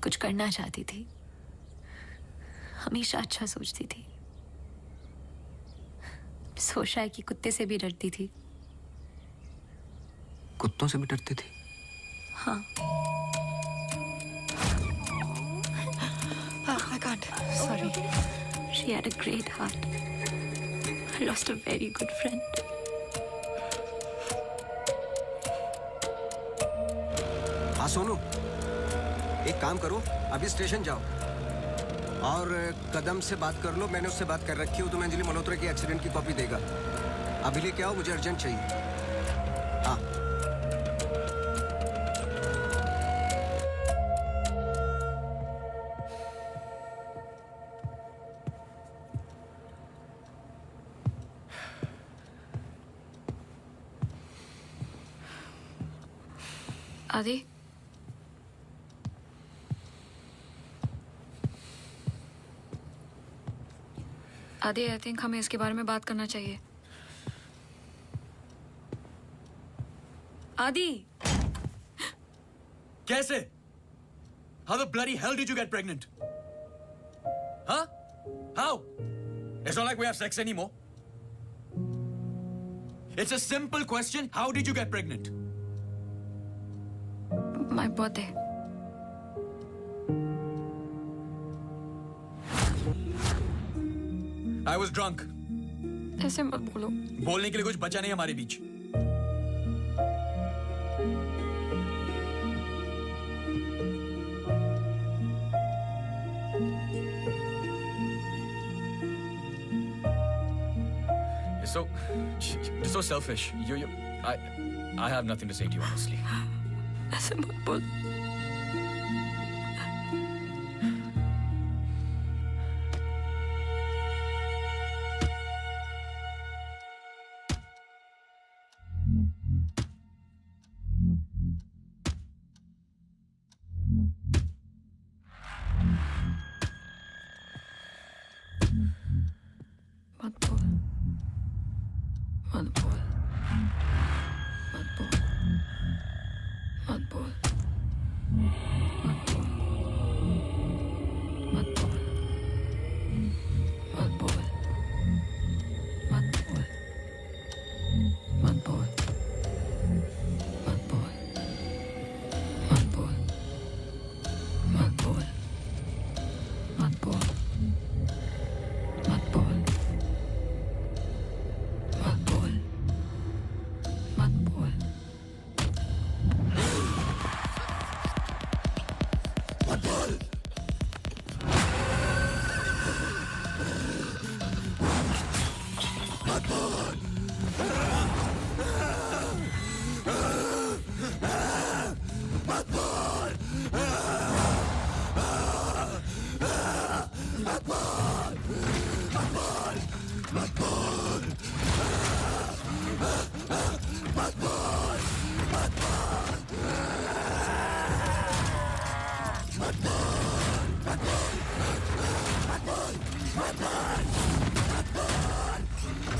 कुछ करना चाहती थी, हमेशा अच्छा सोचती थी। सोचा है कि कुत्ते से भी डरती थी। कुत्तों से भी डरती थी? हाँ। I can't. Sorry. She had a great heart. I lost a very good friend. हाँ सोनू, एक काम करो, अभी स्टेशन जाओ और कदम से बात कर लो। मैंने उससे बात कर रखी है, तुम्हें अंजलि मल्होत्रा की एक्सीडेंट की कॉपी देगा। अभी लेके आओ, मुझे अर्जेंट चाहिए। हाँ। आदि, आदि, आई थिंक हमें इसके बारे में बात करना चाहिए। आदि, कैसे? How the bloody hell did you get pregnant? Huh? How? It's not like we have sex anymore. It's a simple question. How did you get pregnant? My birthday. I was drunk. ऐसे मत बोलो। बोलने के लिए कुछ बचा नहीं हमारे बीच। You're so selfish. I have nothing to say to you, honestly. ऐसे मत बोल।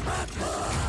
Mad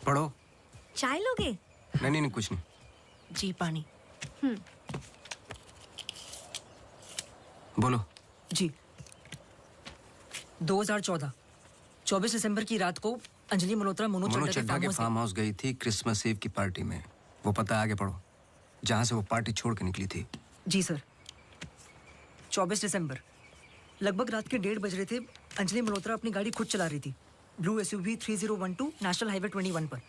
पढ़ो। चाय लोगे? नहीं, कुछ नहीं। जी पानी। बोलो। जी 2014 24 दिसंबर की रात को अंजलि मल्होत्रा मोनू चड्ढा के फार्म हाउस गई थी क्रिसमस ईव की पार्टी में। वो पता आगे पढ़ो, जहां से वो पार्टी छोड़ के निकली थी। जी सर। 24 दिसंबर लगभग रात के 1:30 बज रहे थे। अंजलि मल्होत्रा अपनी गाड़ी खुद चला रही थी ब्लू SUV 3012 नेशनल हाईवे 21 पर।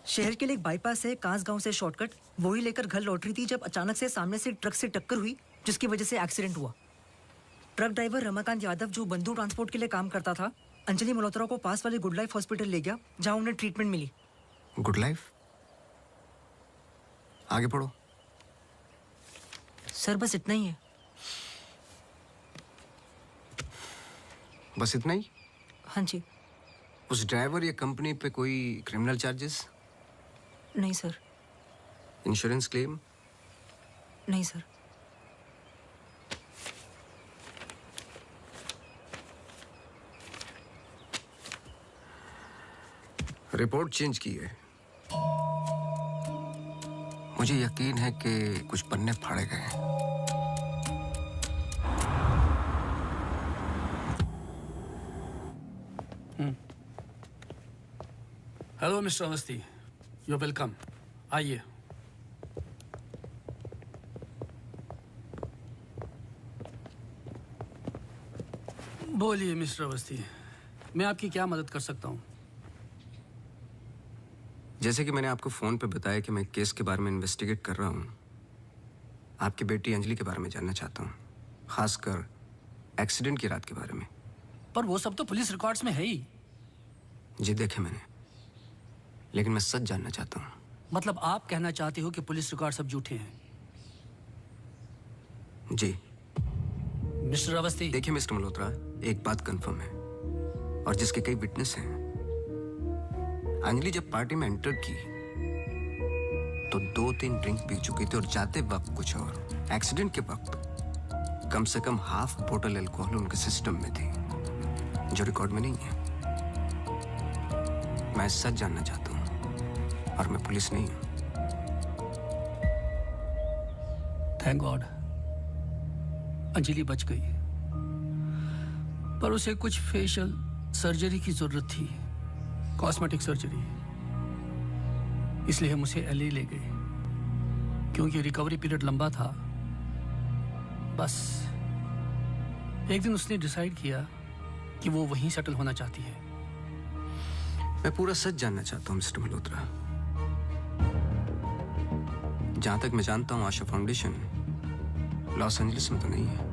शहर के लिए एक बाईपास है कांस गांव से शॉर्टकट, वही लेकर घर लौट रही थी जब अचानक से सामने से ट्रक से टक्कर हुई, जिसकी वजह से एक्सीडेंट हुआ। ट्रक ड्राइवर रमाकांत यादव, जो बंधु ट्रांसपोर्ट के लिए काम करता था, अंजलि मल्होत्रा को पास वाले गुड लाइफ हॉस्पिटल ले गया, जहां उन्हें ट्रीटमेंट मिली। Good life? आगे पढ़ो। सर बस इतना ही है। बस इतना ही? हाँ जी। उस ड्राइवर या कंपनी पे कोई क्रिमिनल चार्जेस? नहीं सर। Insurance claim? नहीं सर। रिपोर्ट चेंज की है। मुझे यकीन है कि कुछ पन्ने फाड़े गए हैं। Hello mister Awasthi, you welcome. आइए। बोलिए मिस्टर अवस्थी, मैं आपकी क्या मदद कर सकता हूँ? जैसे कि मैंने आपको फोन पे बताया कि मैं केस के बारे में इन्वेस्टिगेट कर रहा हूँ, आपकी बेटी अंजलि के बारे में जानना चाहता हूँ, खासकर एक्सीडेंट की रात के बारे में। पर वो सब तो पुलिस रिकॉर्ड्स में है ही। जी देखे मैंने, लेकिन मैं सच जानना चाहता हूँ। मतलब आप कहना चाहते हो कि पुलिस रिकॉर्ड सब झूठे हैं? जी। मिस्टर अवस्थी। देखिए मिस्टर मल्होत्रा, एक बात कंफर्म है और जिसके कई विटनेस हैं। अंजलि जब पार्टी में एंटर की तो 2-3 ड्रिंक पी चुकी थी और जाते वक्त कुछ और। एक्सीडेंट के वक्त कम से कम हाफ बोतल अल्कोहल उनके सिस्टम में थी, जो रिकॉर्ड में नहीं है। मैं सच जानना चाहता हूं और मैं पुलिस नहीं हूं। थैंक गॉड अंजलि बच गई, पर उसे कुछ फेशियल सर्जरी की जरूरत थी, कॉस्मेटिक सर्जरी। इसलिए हम उसे LA ले गए, क्योंकि रिकवरी पीरियड लंबा था। बस एक दिन उसने डिसाइड किया कि वो वहीं सेटल होना चाहती है। मैं पूरा सच जानना चाहता हूं मिस्टर मल्होत्रा। जहां तक मैं जानता हूं, आशा फाउंडेशन लॉस एंजलिस में तो नहीं है।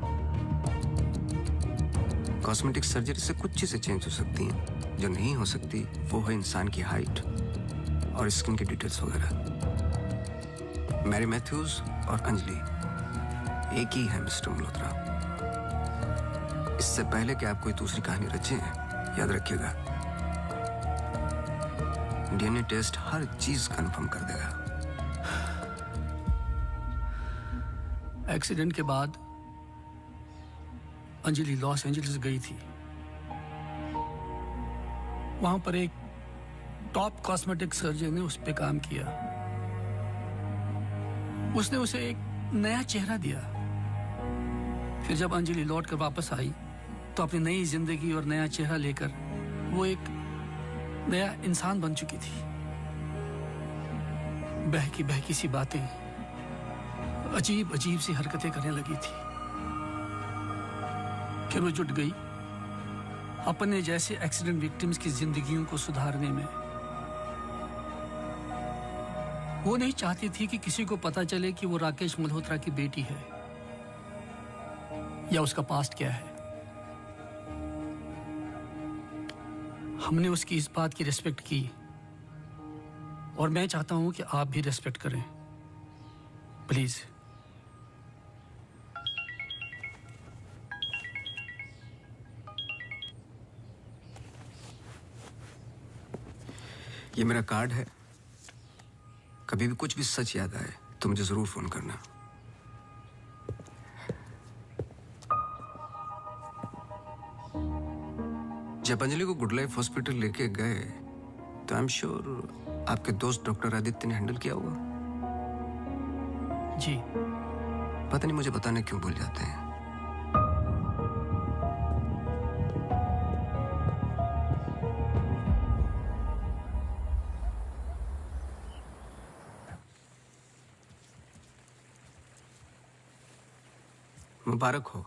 कॉस्मेटिक सर्जरी से कुछ चीजें चेंज हो सकती हैं, जो नहीं हो सकती वो है इंसान की हाइट और स्किन की डिटेल्स वगैरह। मैरी मैथ्यूज और अंजलि एक ही है मिस्टर मल्होत्रा। इससे पहले कि आप कोई दूसरी कहानी रचें, याद रखिएगा, DNA टेस्ट हर चीज कंफर्म कर देगा। एक्सीडेंट के बाद अंजलि लॉस एंजलिस गई थी। वहां पर एक टॉप कॉस्मेटिक सर्जन ने उस पर काम किया। उसने उसे एक नया चेहरा दिया। फिर जब अंजलि लौट कर वापस आई तो अपनी नई जिंदगी और नया चेहरा लेकर वो एक नया इंसान बन चुकी थी। बहकी बहकी सी बातें, अजीब अजीब सी हरकतें करने लगी थी। फिर वो जुट गई अपने जैसे एक्सीडेंट विक्टिम्स की जिंदगियों को सुधारने में। वो नहीं चाहती थी कि किसी को पता चले कि वो राकेश मल्होत्रा की बेटी है या उसका पास्ट क्या है। हमने उसकी इस बात की रिस्पेक्ट की और मैं चाहता हूं कि आप भी रिस्पेक्ट करें, प्लीज। ये मेरा कार्ड है, कभी भी कुछ भी सच याद आए तो मुझे जरूर फोन करना। जब अंजलि को गुड लाइफ हॉस्पिटल लेके गए तो आई एम श्योर आपके दोस्त डॉक्टर आदित्य ने हैंडल किया होगा। जी। पता नहीं मुझे बताने क्यों भूल जाते हैं। मुबारक हो।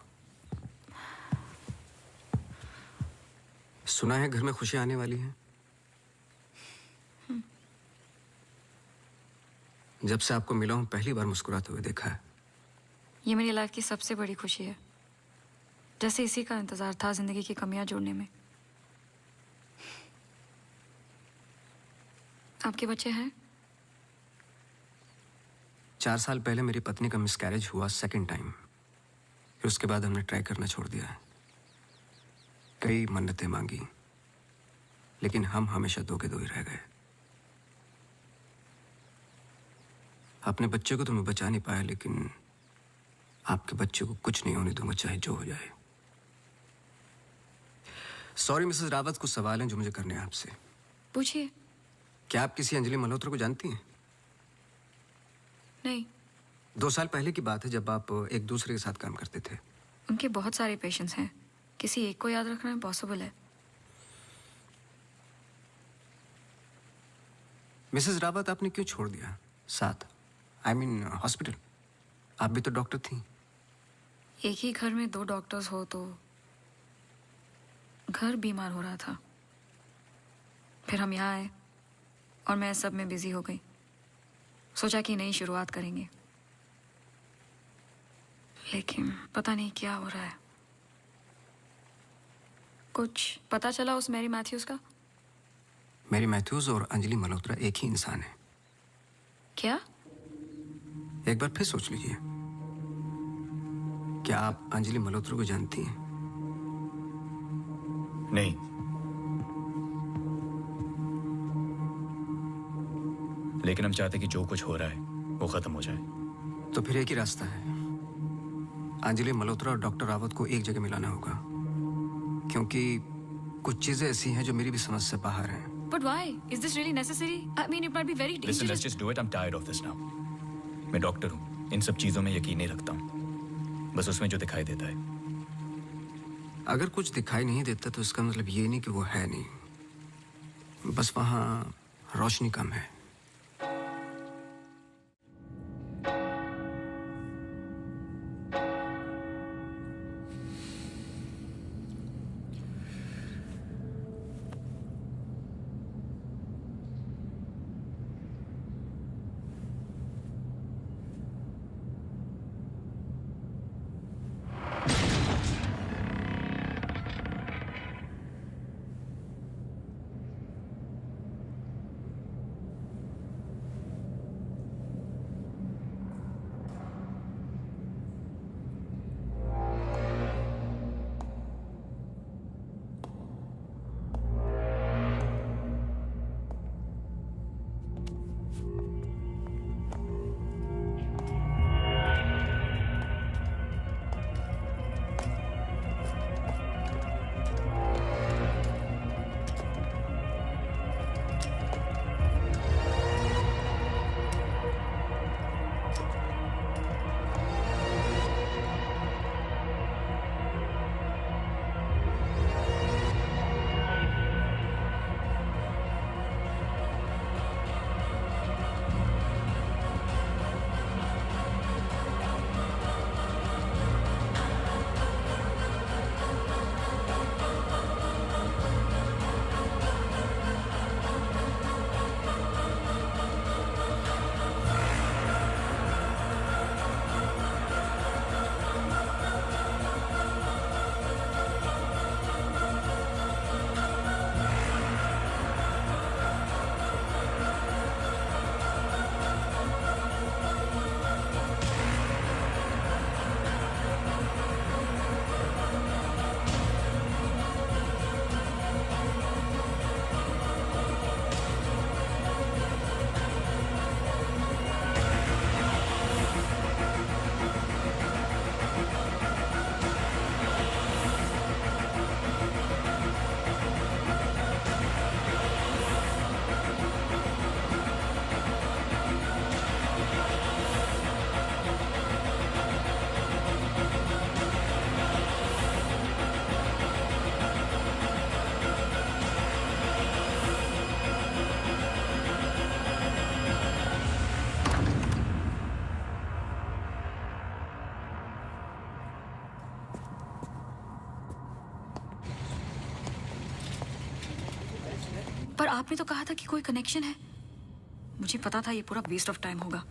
सुना है घर में खुशियां आने वाली हैं। जब से आपको मिला हूं पहली बार मुस्कुराते हुए देखा है। ये मेरी लाइफ की सबसे बड़ी खुशी है। जैसे इसी का इंतजार था जिंदगी की कमियां जोड़ने में। आपके बच्चे हैं? 4 साल पहले मेरी पत्नी का मिसकैरेज हुआ सेकंड टाइम। फिर उसके बाद हमने ट्राई करना छोड़ दिया है। कई मन्नतें मांगी, लेकिन हम हमेशा दो के दो ही रह गए। अपने बच्चे को तो मैं बचा नहीं पाया, लेकिन आपके बच्चे को कुछ नहीं होने दूंगा, चाहे जो हो जाए। सॉरी मिसेस रावत, कुछ सवाल हैं जो मुझे करने हैं आपसे। पूछिए। क्या आप किसी अंजलि मल्होत्रा को जानती हैं? नहीं। 2 साल पहले की बात है जब आप एक दूसरे के साथ काम करते थे। उनके बहुत सारे पेशेंट्स हैं, किसी एक को याद रखना इम्पॉसिबल है। मिसेस रावत, आपने क्यों छोड़ दिया साथ? I mean hospital. आप भी तो डॉक्टर थी। एक ही घर में 2 डॉक्टर्स हो तो घर बीमार हो रहा था। फिर हम यहाँ आए और मैं सब में बिजी हो गई। सोचा कि नई शुरुआत करेंगे, लेकिन पता नहीं क्या हो रहा है। कुछ पता चला उस मैरी मैथ्यूज का? मैरी मैथ्यूज और अंजलि मल्होत्रा एक ही इंसान है। क्या? एक बार फिर सोच लीजिए। क्या आप अंजलि मल्होत्रा को जानती हैं? नहीं। लेकिन हम चाहते कि जो कुछ हो रहा है वो खत्म हो जाए। तो फिर एक ही रास्ता है। अंजलि मल्होत्रा और डॉक्टर रावत को एक जगह मिलाना होगा, क्योंकि कुछ चीजें ऐसी हैं जो मेरी भी समझ से बाहर हैं। But why? Is this really necessary? I mean, it might be very dangerous. Listen, let's just do it. I'm tired of this now. मैं डॉक्टर हूँ, इन सब चीजों में यकीन नहीं रखता हूँ। बस उसमें जो दिखाई देता है। अगर कुछ दिखाई नहीं देता तो इसका मतलब ये नहीं कि वो है नहीं, बस वहाँ रोशनी कम है। आपने तो कहा था कि कोई कनेक्शन है। मुझे पता था ये पूरा वेस्ट ऑफ टाइम होगा।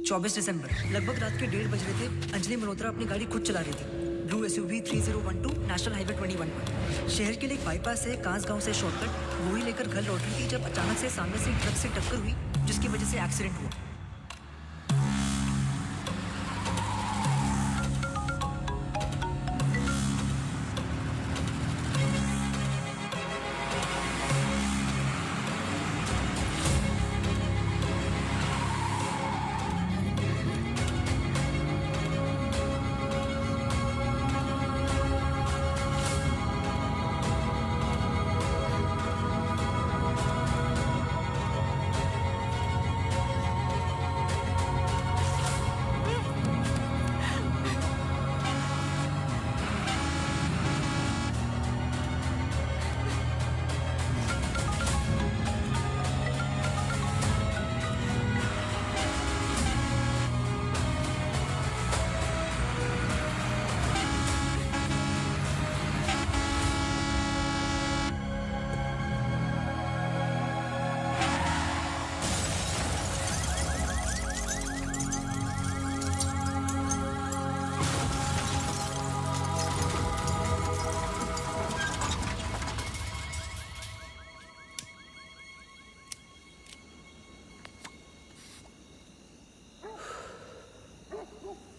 चौबीस दिसंबर लगभग रात के 1:30 बज रहे थे। अंजलि मल्होत्रा अपनी गाड़ी खुद चला रही थी, ब्लू SUV 3012 नेशनल हाईवे 21 पर। शहर के लिए एक बाईपास है कांस गांव से शॉर्टकट, वही लेकर घर लौट रही थी जब अचानक से सामने से ट्रक से टक्कर हुई, जिसकी वजह से एक्सीडेंट हुआ।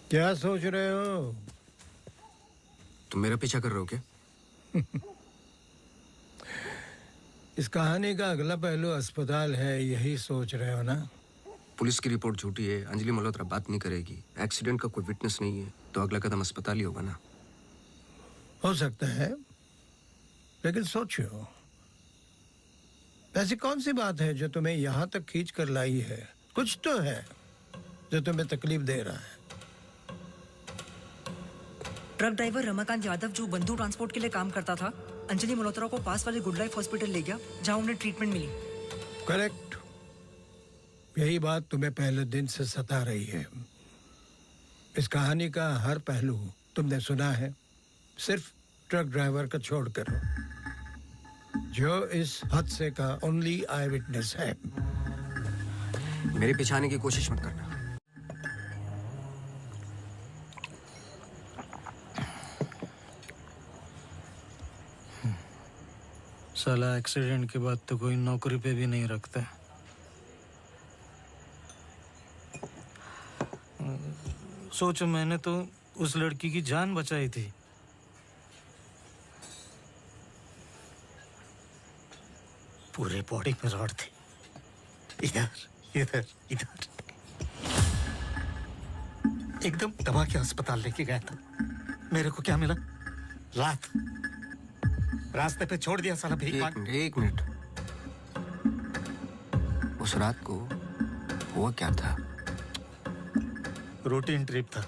क्या सोच रहे हो? तुम मेरा पीछा कर रहे हो क्या? इस कहानी का अगला पहलू अस्पताल है, यही सोच रहे हो ना? पुलिस की रिपोर्ट झूठी है, अंजलि मल्होत्रा बात नहीं करेगी, एक्सीडेंट का कोई विटनेस नहीं है, तो अगला कदम अस्पताल ही होगा ना। हो सकता है, लेकिन सोचो, ऐसी कौन सी बात है जो तुम्हें यहाँ तक खींच कर लाई है? कुछ तो है जो तुम्हें तकलीफ दे रहा है। ट्रक ड्राइवर रमाकांत यादव जो बंधु ट्रांसपोर्ट के लिए काम करता था, अंजलि मल्होत्रा को पास वाले गुड लाइफ हॉस्पिटल ले गया जहां उन्हें ट्रीटमेंट मिली। करेक्ट। यही बात तुम्हें पहले दिन से सता रही है। इस कहानी का हर पहलू तुमने सुना है, सिर्फ ट्रक ड्राइवर का छोड़कर, जो इस हादसे का ओनली आई विटनेस है। मेरे पीछे आने की कोशिश मत करना। साला एक्सीडेंट के बाद तो कोई नौकरी पे भी नहीं रखता। सोचो, मैंने तो उस लड़की की जान बचाई थी। पूरे बॉडी में रॉड थे, इधर इधर इधर। एकदम दबा के अस्पताल लेके गया था। मेरे को क्या मिला? लात। रास्ते पे छोड़ दिया साला भीख मांग। एक मिनट। उस रात को हुआ क्या था? रूटीन ट्रिप था।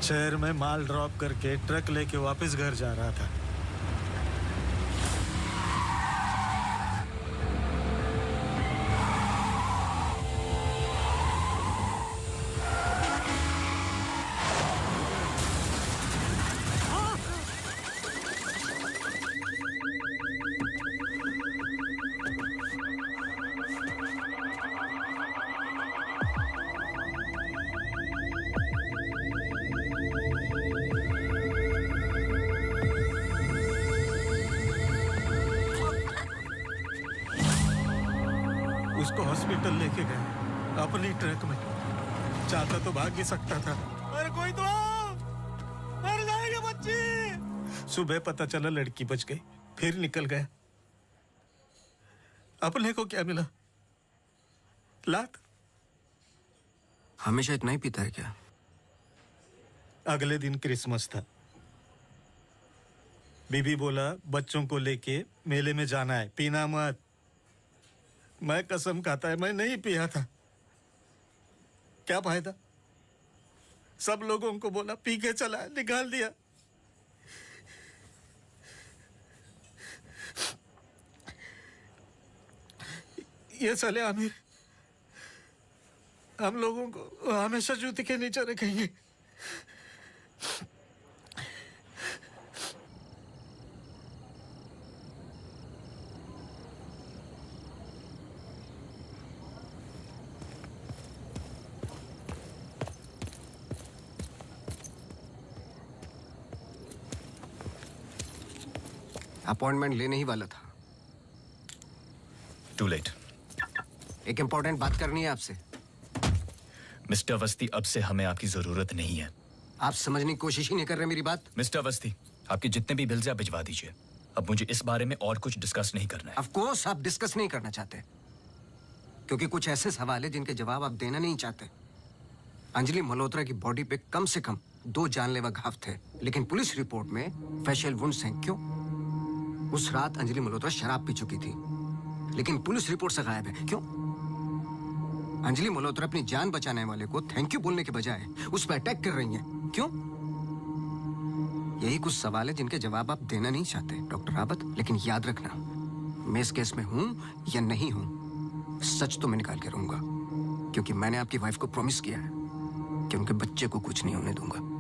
शहर में माल ड्रॉप करके ट्रक लेके वापस घर जा रहा था। उसको हॉस्पिटल लेके गए अपनी ट्रक में। चाहता तो भाग भी सकता था। अरे कोई तो मर जाएगी बच्ची। सुबह पता चला लड़की बच गई, फिर निकल गया। अपने को क्या मिला? लात। हमेशा इतना ही पीता है क्या? अगले दिन क्रिसमस था। बीबी बोला बच्चों को लेके मेले में जाना है, पीना मत। मैं कसम खाता है मैं नहीं पिया था। क्या फायदा? सब लोगों को बोला पी के चला, निकाल दिया। ये साले आमिर हम लोगों को हमेशा जूते के नीचे रखेंगे। अपॉइंटमेंट लेने ही वाला था। To late. एक इंपॉर्टेंट बात करनी है आपसे। मिस्टर अवस्थी, अब से हमें आपकी जरूरत नहीं है। आप समझने की कोशिश ही नहीं कर रहे मेरी बात। मिस्टर अवस्थी, आपके जितने भी बिल्स आप भिजवा दीजिए। अब मुझे इस बारे में और कुछ डिस्कस नहीं करना है। ऑफ कोर्स आप डिस्कस नहीं करना चाहते, क्योंकि कुछ ऐसे सवाल है जिनके जवाब आप देना नहीं चाहते। अंजलि मल्होत्रा की बॉडी पे कम से कम 2 जानलेवा घाव थे, लेकिन पुलिस रिपोर्ट में फेशियल वुंड्स हैं। क्यों? उस रात अंजलि मल्होत्रा शराब पी चुकी थी, लेकिन पुलिस रिपोर्ट से गायब है। क्यों? अंजलि मल्होत्रा अपनी जान बचाने वाले को थैंक यू बोलने के बजाय उस पर अटैक कर रही हैं। क्यों? यही कुछ सवाल है जिनके जवाब आप देना नहीं चाहते डॉक्टर रावत। लेकिन याद रखना, मैं इस केस में हूं या नहीं हूं, सच तो मैं निकाल के रहूंगा, क्योंकि मैंने आपकी वाइफ को प्रॉमिस किया है कि उनके बच्चे को कुछ नहीं होने दूंगा।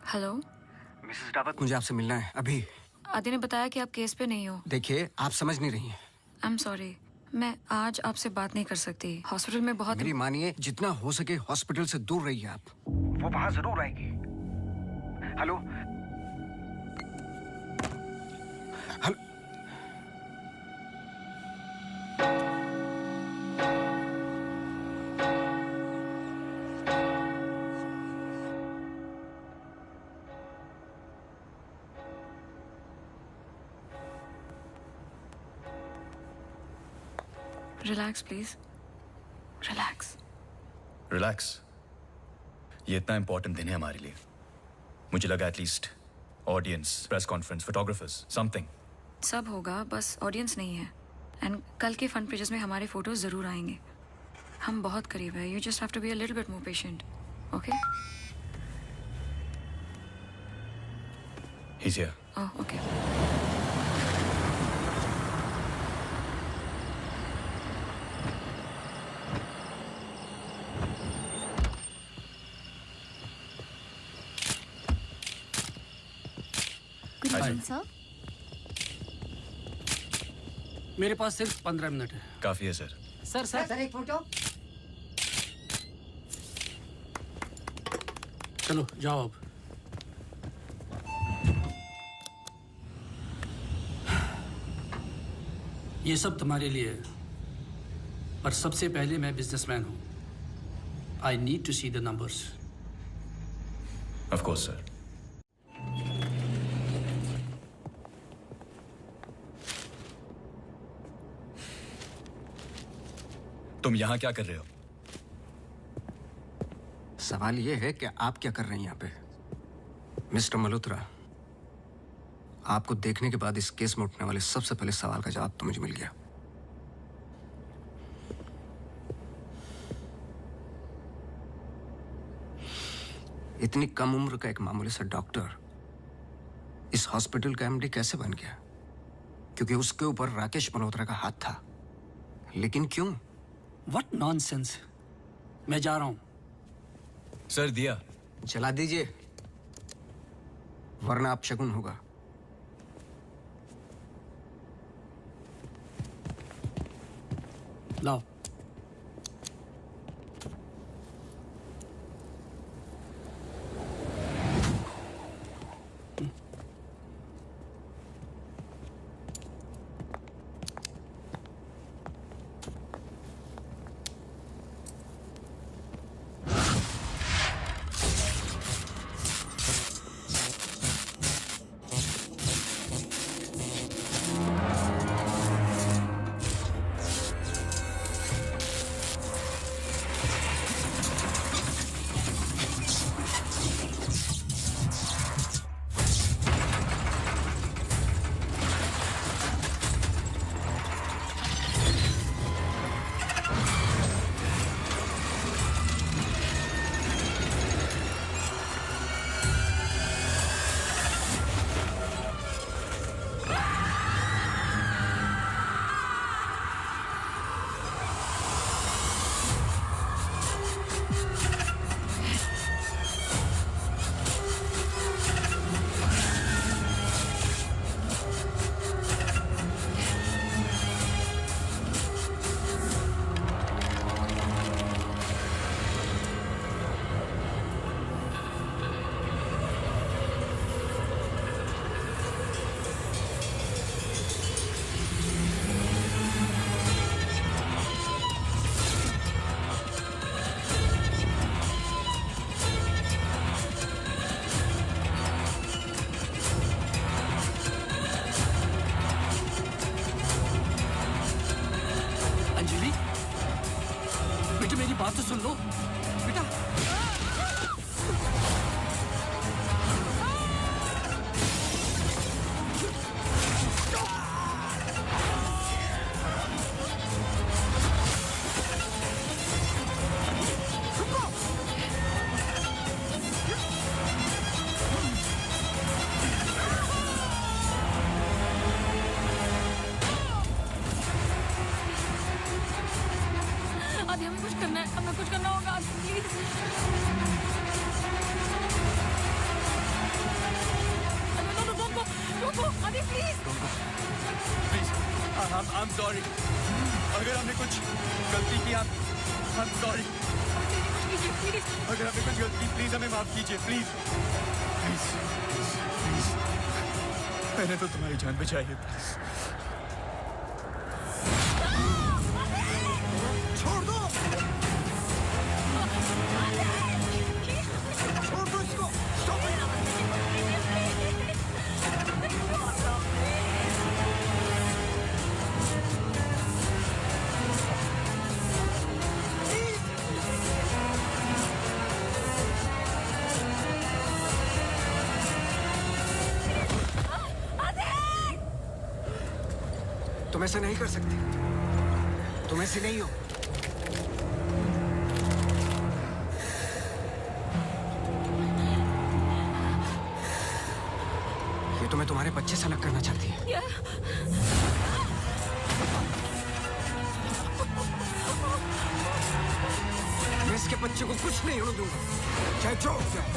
हेलो मिसेस रावत, मुझे आपसे मिलना है अभी। आदि ने बताया कि आप केस पे नहीं हो। देखिए, आप समझ नहीं रही हैं। आई एम सॉरी, मैं आज आपसे बात नहीं कर सकती। हॉस्पिटल में बहुत मेरी मानिए, जितना हो सके हॉस्पिटल से दूर रहिए आप। वो वहां जरूर आएगी। Hello hello. Relax please, relax. Relax? ये इतना इंपॉर्टेंट दिन है हमारे लिए। मुझे लगा at least audience, press conference, photographers, something. सब होगा, बस ऑडियंस नहीं है। एंड कल के फ्रंट पेजेस में हमारे फोटोज जरूर आएंगे। हम बहुत करीब है। You just have to be a little bit more patient, okay? He's here. Oh, okay. Good evening, sir. मेरे पास सिर्फ 15 मिनट है। काफी है सर। सर एक फोटो। चलो जाओ अब। ये सब तुम्हारे लिए है, पर सबसे पहले मैं बिजनेसमैन हूं। I need to see the numbers. Of course sir. तुम यहां क्या कर रहे हो? सवाल यह है कि आप क्या कर रहे हैं यहाँ पे? मिस्टर मल्होत्रा, आपको देखने के बाद इस केस में उठने वाले सबसे पहले सवाल का जवाब तो मुझे मिल गया। इतनी कम उम्र का एक मामूली सा डॉक्टर इस हॉस्पिटल का एमडी कैसे बन गया? क्योंकि उसके ऊपर राकेश मल्होत्रा का हाथ था। लेकिन क्यों? What nonsense! मैं जा रहा हूं। सर दिया चला दीजिए, वरना अपशगुन होगा। लाओ। sorry. अगर हमने कुछ गलती की, I'm sorry. अगर हमने कुछ गलती की, प्लीज हमें माफ कीजिए, प्लीज. प्लीज. मैंने तो तुम्हारी जान बचाई है, प्लीज. छोड़ दो. छोड़ दो इसको. Stop it. तुम ऐसा नहीं कर सकते. तुम ऐसे नहीं हो. ये तुम्हें तुम्हारे बच्चे से अलग करना चाहती है. मैं इसके बच्चे को कुछ नहीं होने दूंगा, चाहे जो हो जाए.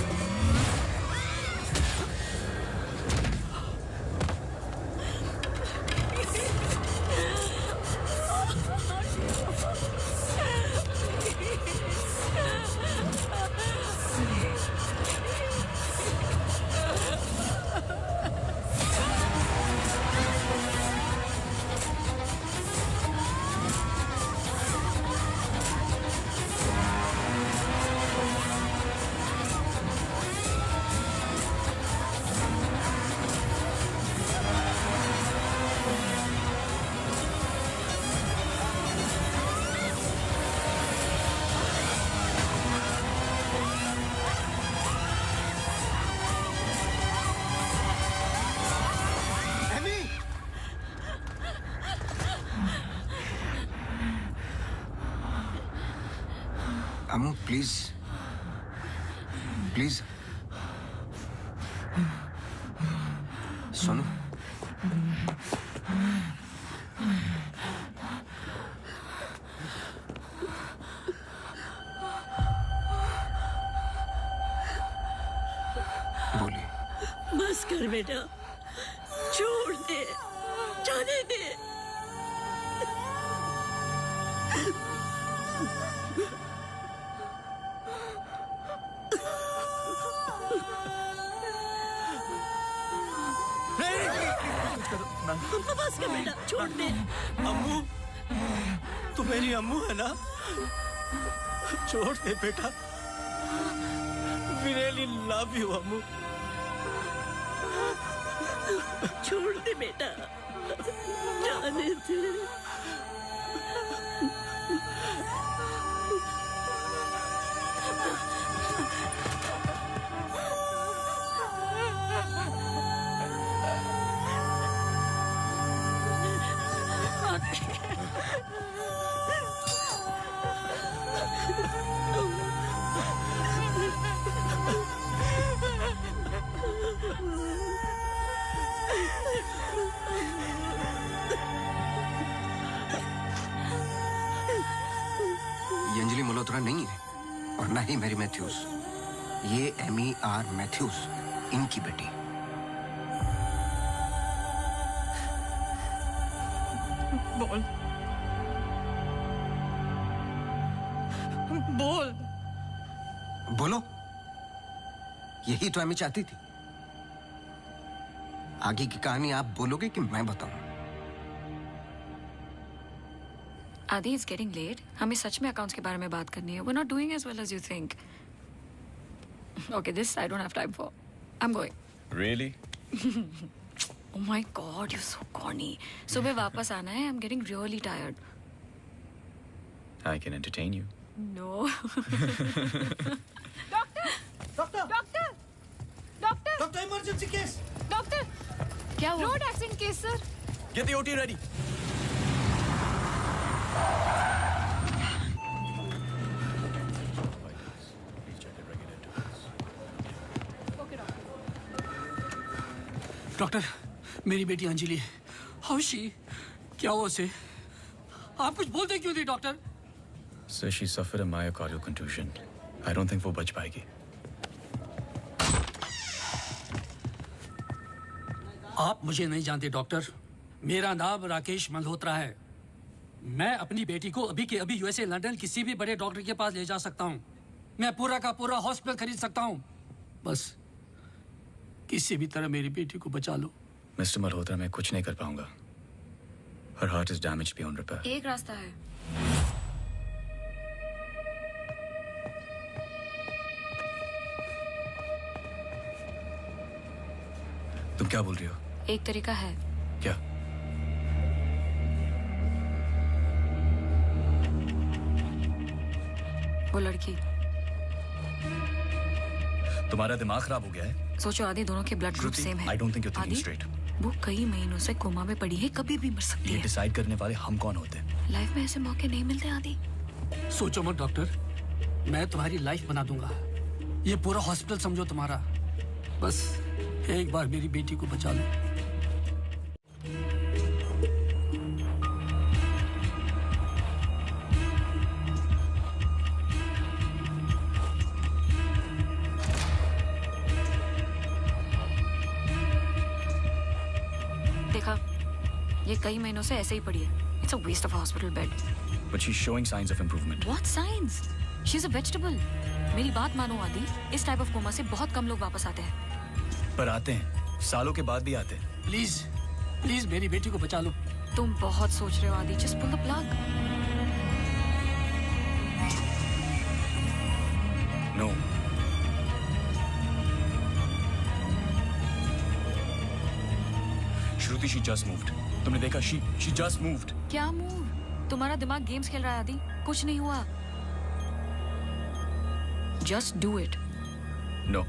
अम्मू प्लीज प्लीज सुनो. बोलिए. बस कर बेटा, छोड़ दे, जाने दे. बस कर बेटा, छोड़ दे. अम्मू, तू मेरी अम्मू है ना? छोड़ दे बेटा. We really love you, अम्मू. छोड़ दे बेटा, जाने दे. ये अंजलि मल्होत्रा नहीं है और ना ही मैरी मैथ्यूज. ये एमी आर मैथ्यूज, इनकी बेटी. बोल बोल. बोलो. यही तो एमी चाहती थी. आगे की कहानी आप बोलोगे कि मैं बताऊं? आदि, it's getting late. हमें सच में अकाउंट्स के बारे में बात करनी है. We're not doing as well as you think. Okay, this I don't have time for. I'm going. Really? Oh my God, you're so corny. सुबह वापस आना है. I'm getting really tired. I can entertain you. No. Doctor emergency case. Doctor, क्या हुआ? Road accident case sir. Get the OT ready. Doctor, मेरी बेटी Anjali, how she? क्या हुआ उसे? आप कुछ बोलते क्यों नहीं doctor? Sir, she suffered a myocardial contusion. I don't think वो बच पाएगी. आप मुझे नहीं जानते डॉक्टर. मेरा नाम राकेश मल्होत्रा है. मैं अपनी बेटी को अभी के अभी यूएसए लंदन किसी भी बड़े डॉक्टर के पास ले जा सकता हूँ। मैं पूरा का पूरा हॉस्पिटल खरीद सकता हूँ। बस किसी भी तरह मेरी बेटी को बचा लो। मिस्टर मल्होत्रा, मैं कुछ नहीं कर पाऊंगा। Her heart is damaged beyond repair. एक रास्ता है। तुम क्या बोल रही हो? एक तरीका है। क्या? वो लड़की। तुम्हारा दिमाग खराब हो गया है? सोचो आदि दोनों के ब्लड ग्रुप सेम है। I don't think you're thinking आदि, straight. वो कई महीनों से कोमा में पड़ी है, कभी भी मर सकती ये है। डिसाइड करने वाले हम कौन होते हैं? लाइफ में ऐसे मौके नहीं मिलते आदि। सोचो मत डॉक्टर, मैं तुम्हारी लाइफ बना दूंगा। ये पूरा हॉस्पिटल समझो तुम्हारा। बस एक बार मेरी बेटी को बचा लो। देखा, ये कई महीनों से ऐसे ही पड़ी है। It's a waste of a hospital bed. But she's showing signs of improvement. What signs? She's a vegetable. मेरी बात मानो आदि, इस टाइप ऑफ कोमा से बहुत कम लोग वापस आते हैं। पर आते हैं, सालों के बाद भी आते हैं। प्लीज प्लीज मेरी बेटी को बचा लो। तुम बहुत सोच रहे हो आदि, just pull the plug. No. Shruti, she just moved. तुमने देखा? She just moved. क्या मूव? तुम्हारा दिमाग गेम्स खेल रहा है आदि, कुछ नहीं हुआ। Just do it. No.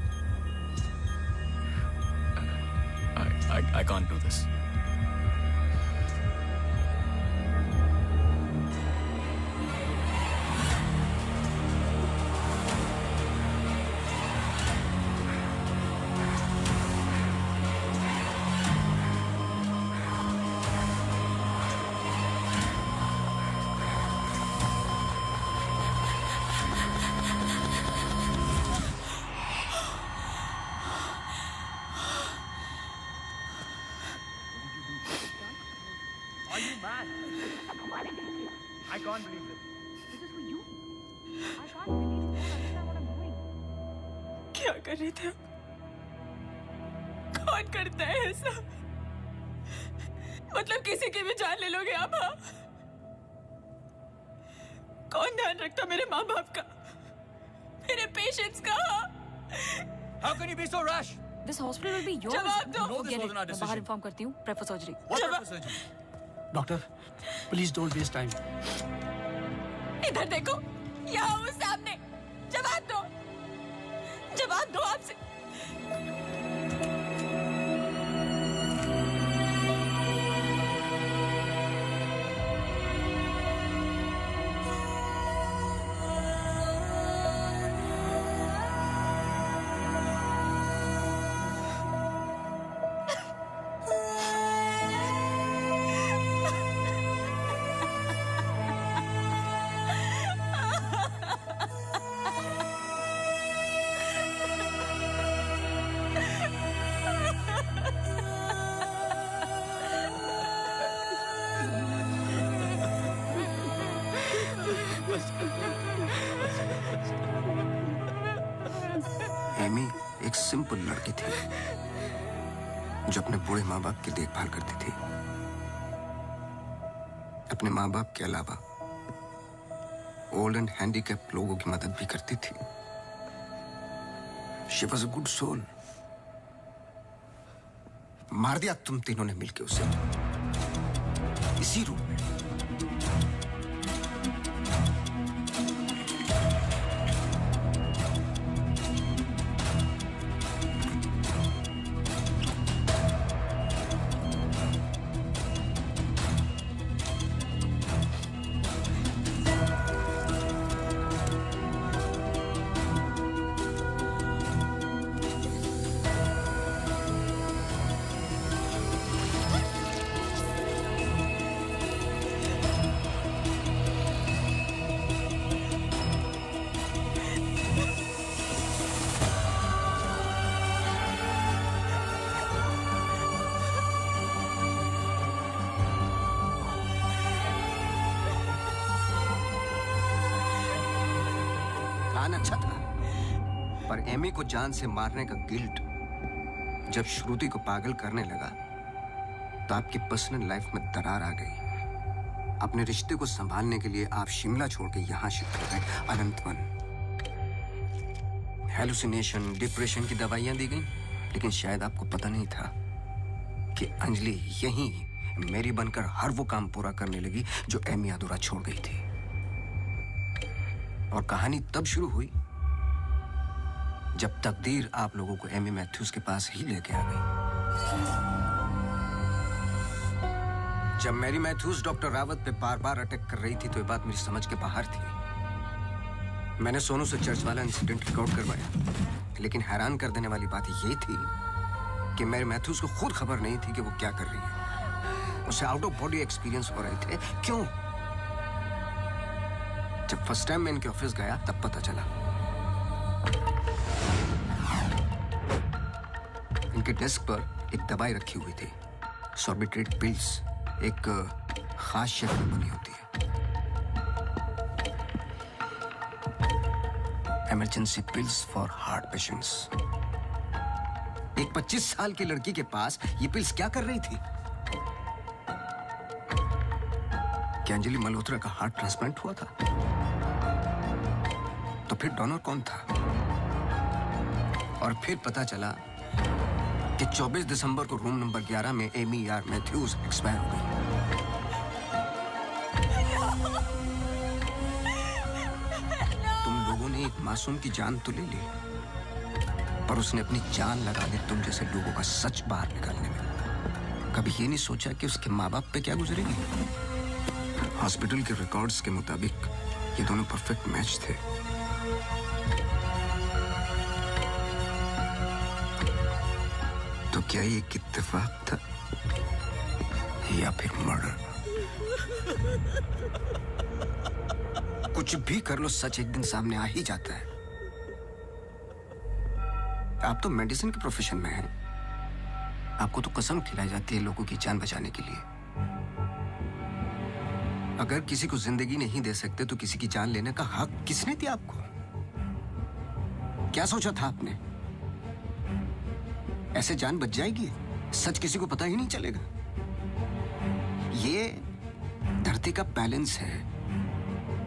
I can't do this. Are you mad? I can't believe this. This is for you. I can't believe you don't understand what I'm doing. क्या कर रहे थे? कौन करता है ऐसा? मतलब किसी की भी जान ले लोगे आप? हाँ? कौन ध्यान रखता मेरे माँ बाप का, मेरे पेशेंट्स का? How can you be so rash? This hospital will be yours. जवाब दो। No, this wasn't our मैं decision. बाहर इन्फॉर्म करती हूँ। Prep for surgery. What type of surgery? Doctor please don't waste time. इधर देखो, यहाँ वो सामने। जवाब दो, जवाब दो आपसे। एमी एक सिंपल लड़की थी जो अपने बूढ़े माँ बाप की देखभाल करती थी। अपने माँ बाप के अलावा ओल्ड एंड हैंडीकैप लोगों की मदद भी करती थी। She was a good soul. मार दिया तुम तीनों ने मिलकर उसे इसी रूम में। इंसान अच्छा था, पर एमी को जान से मारने का गिल्ट जब श्रुति को पागल करने लगा तो आपकी पर्सनल लाइफ में दरार आ गई। अपने रिश्ते को संभालने के लिए आप शिमला छोड़ के यहां शिफ्ट हो गए, अनंतवन। हेलुसिनेशन, डिप्रेशन की दवाइयां दी गई, लेकिन शायद आपको पता नहीं था कि अंजलि यहीं मेरी बनकर हर वो काम पूरा करने लगी जो एमी अधूरा छोड़ गई थी। और कहानी तब शुरू हुई जब तकदीर आप लोगों को एमी मैथ्यूज के पास ही लेके आ गई। जब मैरी मैथ्यूज डॉक्टर रावत पे बार बार अटैक कर रही थी तो ये बात मेरी समझ के बाहर थी। मैंने सोनू से चर्च वाला इंसिडेंट रिकॉर्ड करवाया, लेकिन हैरान कर देने वाली बात ये थी कि मैरी मैथ्यूज को खुद खबर नहीं थी कि वो क्या कर रही है। उसे आउट ऑफ बॉडी एक्सपीरियंस हो रहे थे। क्यों? जब फर्स्ट टाइम मैं इनके ऑफिस गया तब पता चला। इनके डेस्क पर एक दवाई रखी हुई थी, सॉर्बिट्रेट पिल्स, एक खास शक्ल में बनी होती है। Emergency pills for heart patients. एक 25 साल की लड़की के पास ये पिल्स क्या कर रही थी? क्या अंजलि मल्होत्रा का हार्ट ट्रांसप्लांट हुआ था? तो फिर डोनर कौन था? और फिर पता चला कि 24 दिसंबर को रूम नंबर 11 में एमी आर मैथ्यूज एक्सपायर हो गई। तुम लोगों ने एक मासूम की जान तो ले ली, पर उसने अपनी जान लगा दी तुम जैसे लोगों का सच बाहर निकालने में। कभी ये नहीं सोचा कि उसके माँ बाप पे क्या गुजरेगी? हॉस्पिटल के रिकॉर्ड्स के मुताबिक ये दोनों परफेक्ट मैच थे। तो क्या ये एक इत्तेफाक था या फिर मर्डर? कुछ भी कर लो, सच एक दिन सामने आ ही जाता है। आप तो मेडिसिन के प्रोफेशन में हैं। आपको तो कसम खिलाई जाती है लोगों की जान बचाने के लिए। अगर किसी को जिंदगी नहीं दे सकते तो किसी की जान लेने का हक किसने दिया आपको? क्या सोचा था आपने? ऐसे जान बच जाएगी? सच किसी को पता ही नहीं चलेगा। ये धरती का बैलेंस है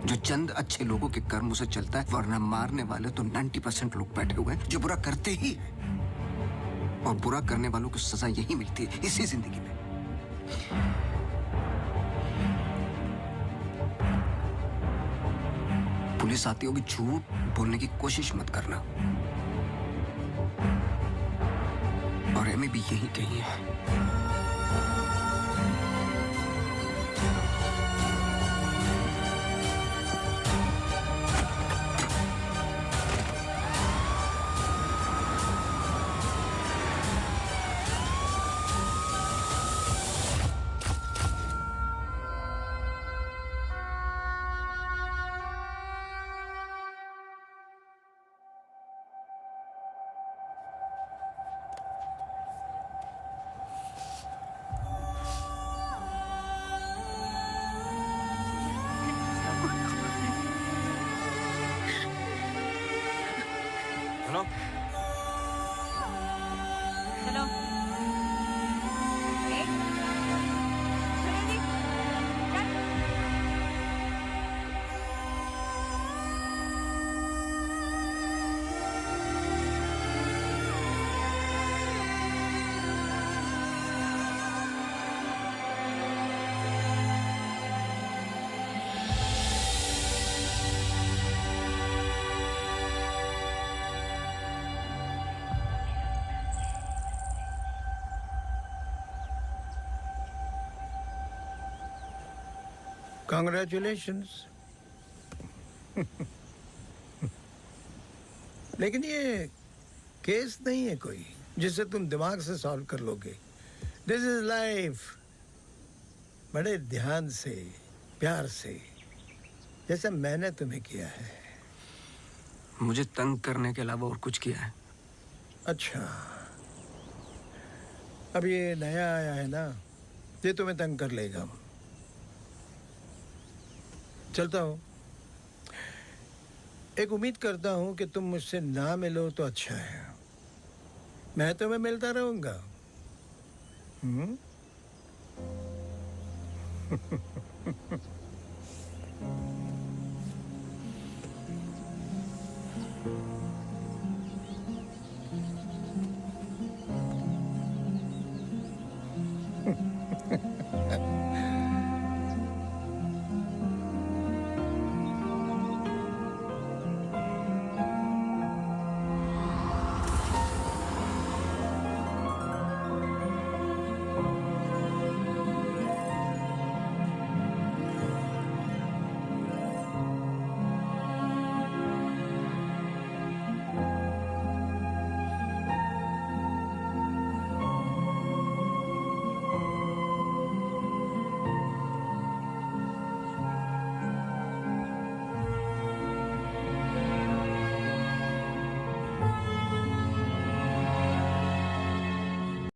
जो चंद अच्छे लोगों के कर्मों से चलता है, वरना मारने वाले तो 90% लोग बैठे हुए हैं जो बुरा करते ही हैं। और बुरा करने वालों को सजा यही मिलती है इसी जिंदगी में। पुलिस आती होगी, झूठ बोलने की कोशिश मत करना। और एमी भी यही कही है। Congratulations. लेकिन ये केस नहीं है कोई जिसे तुम दिमाग से सॉल्व कर लोगे। This is life. बड़े ध्यान से, प्यार से, जैसा मैंने तुम्हें किया है। मुझे तंग करने के अलावा और कुछ किया है? अच्छा, अब ये नया आया है ना, ये तुम्हें तंग कर लेगा। चलता हूँ। एक उम्मीद करता हूं कि तुम मुझसे ना मिलो तो अच्छा है। मैं तुम्हें मिलता रहूंगा। हम्म?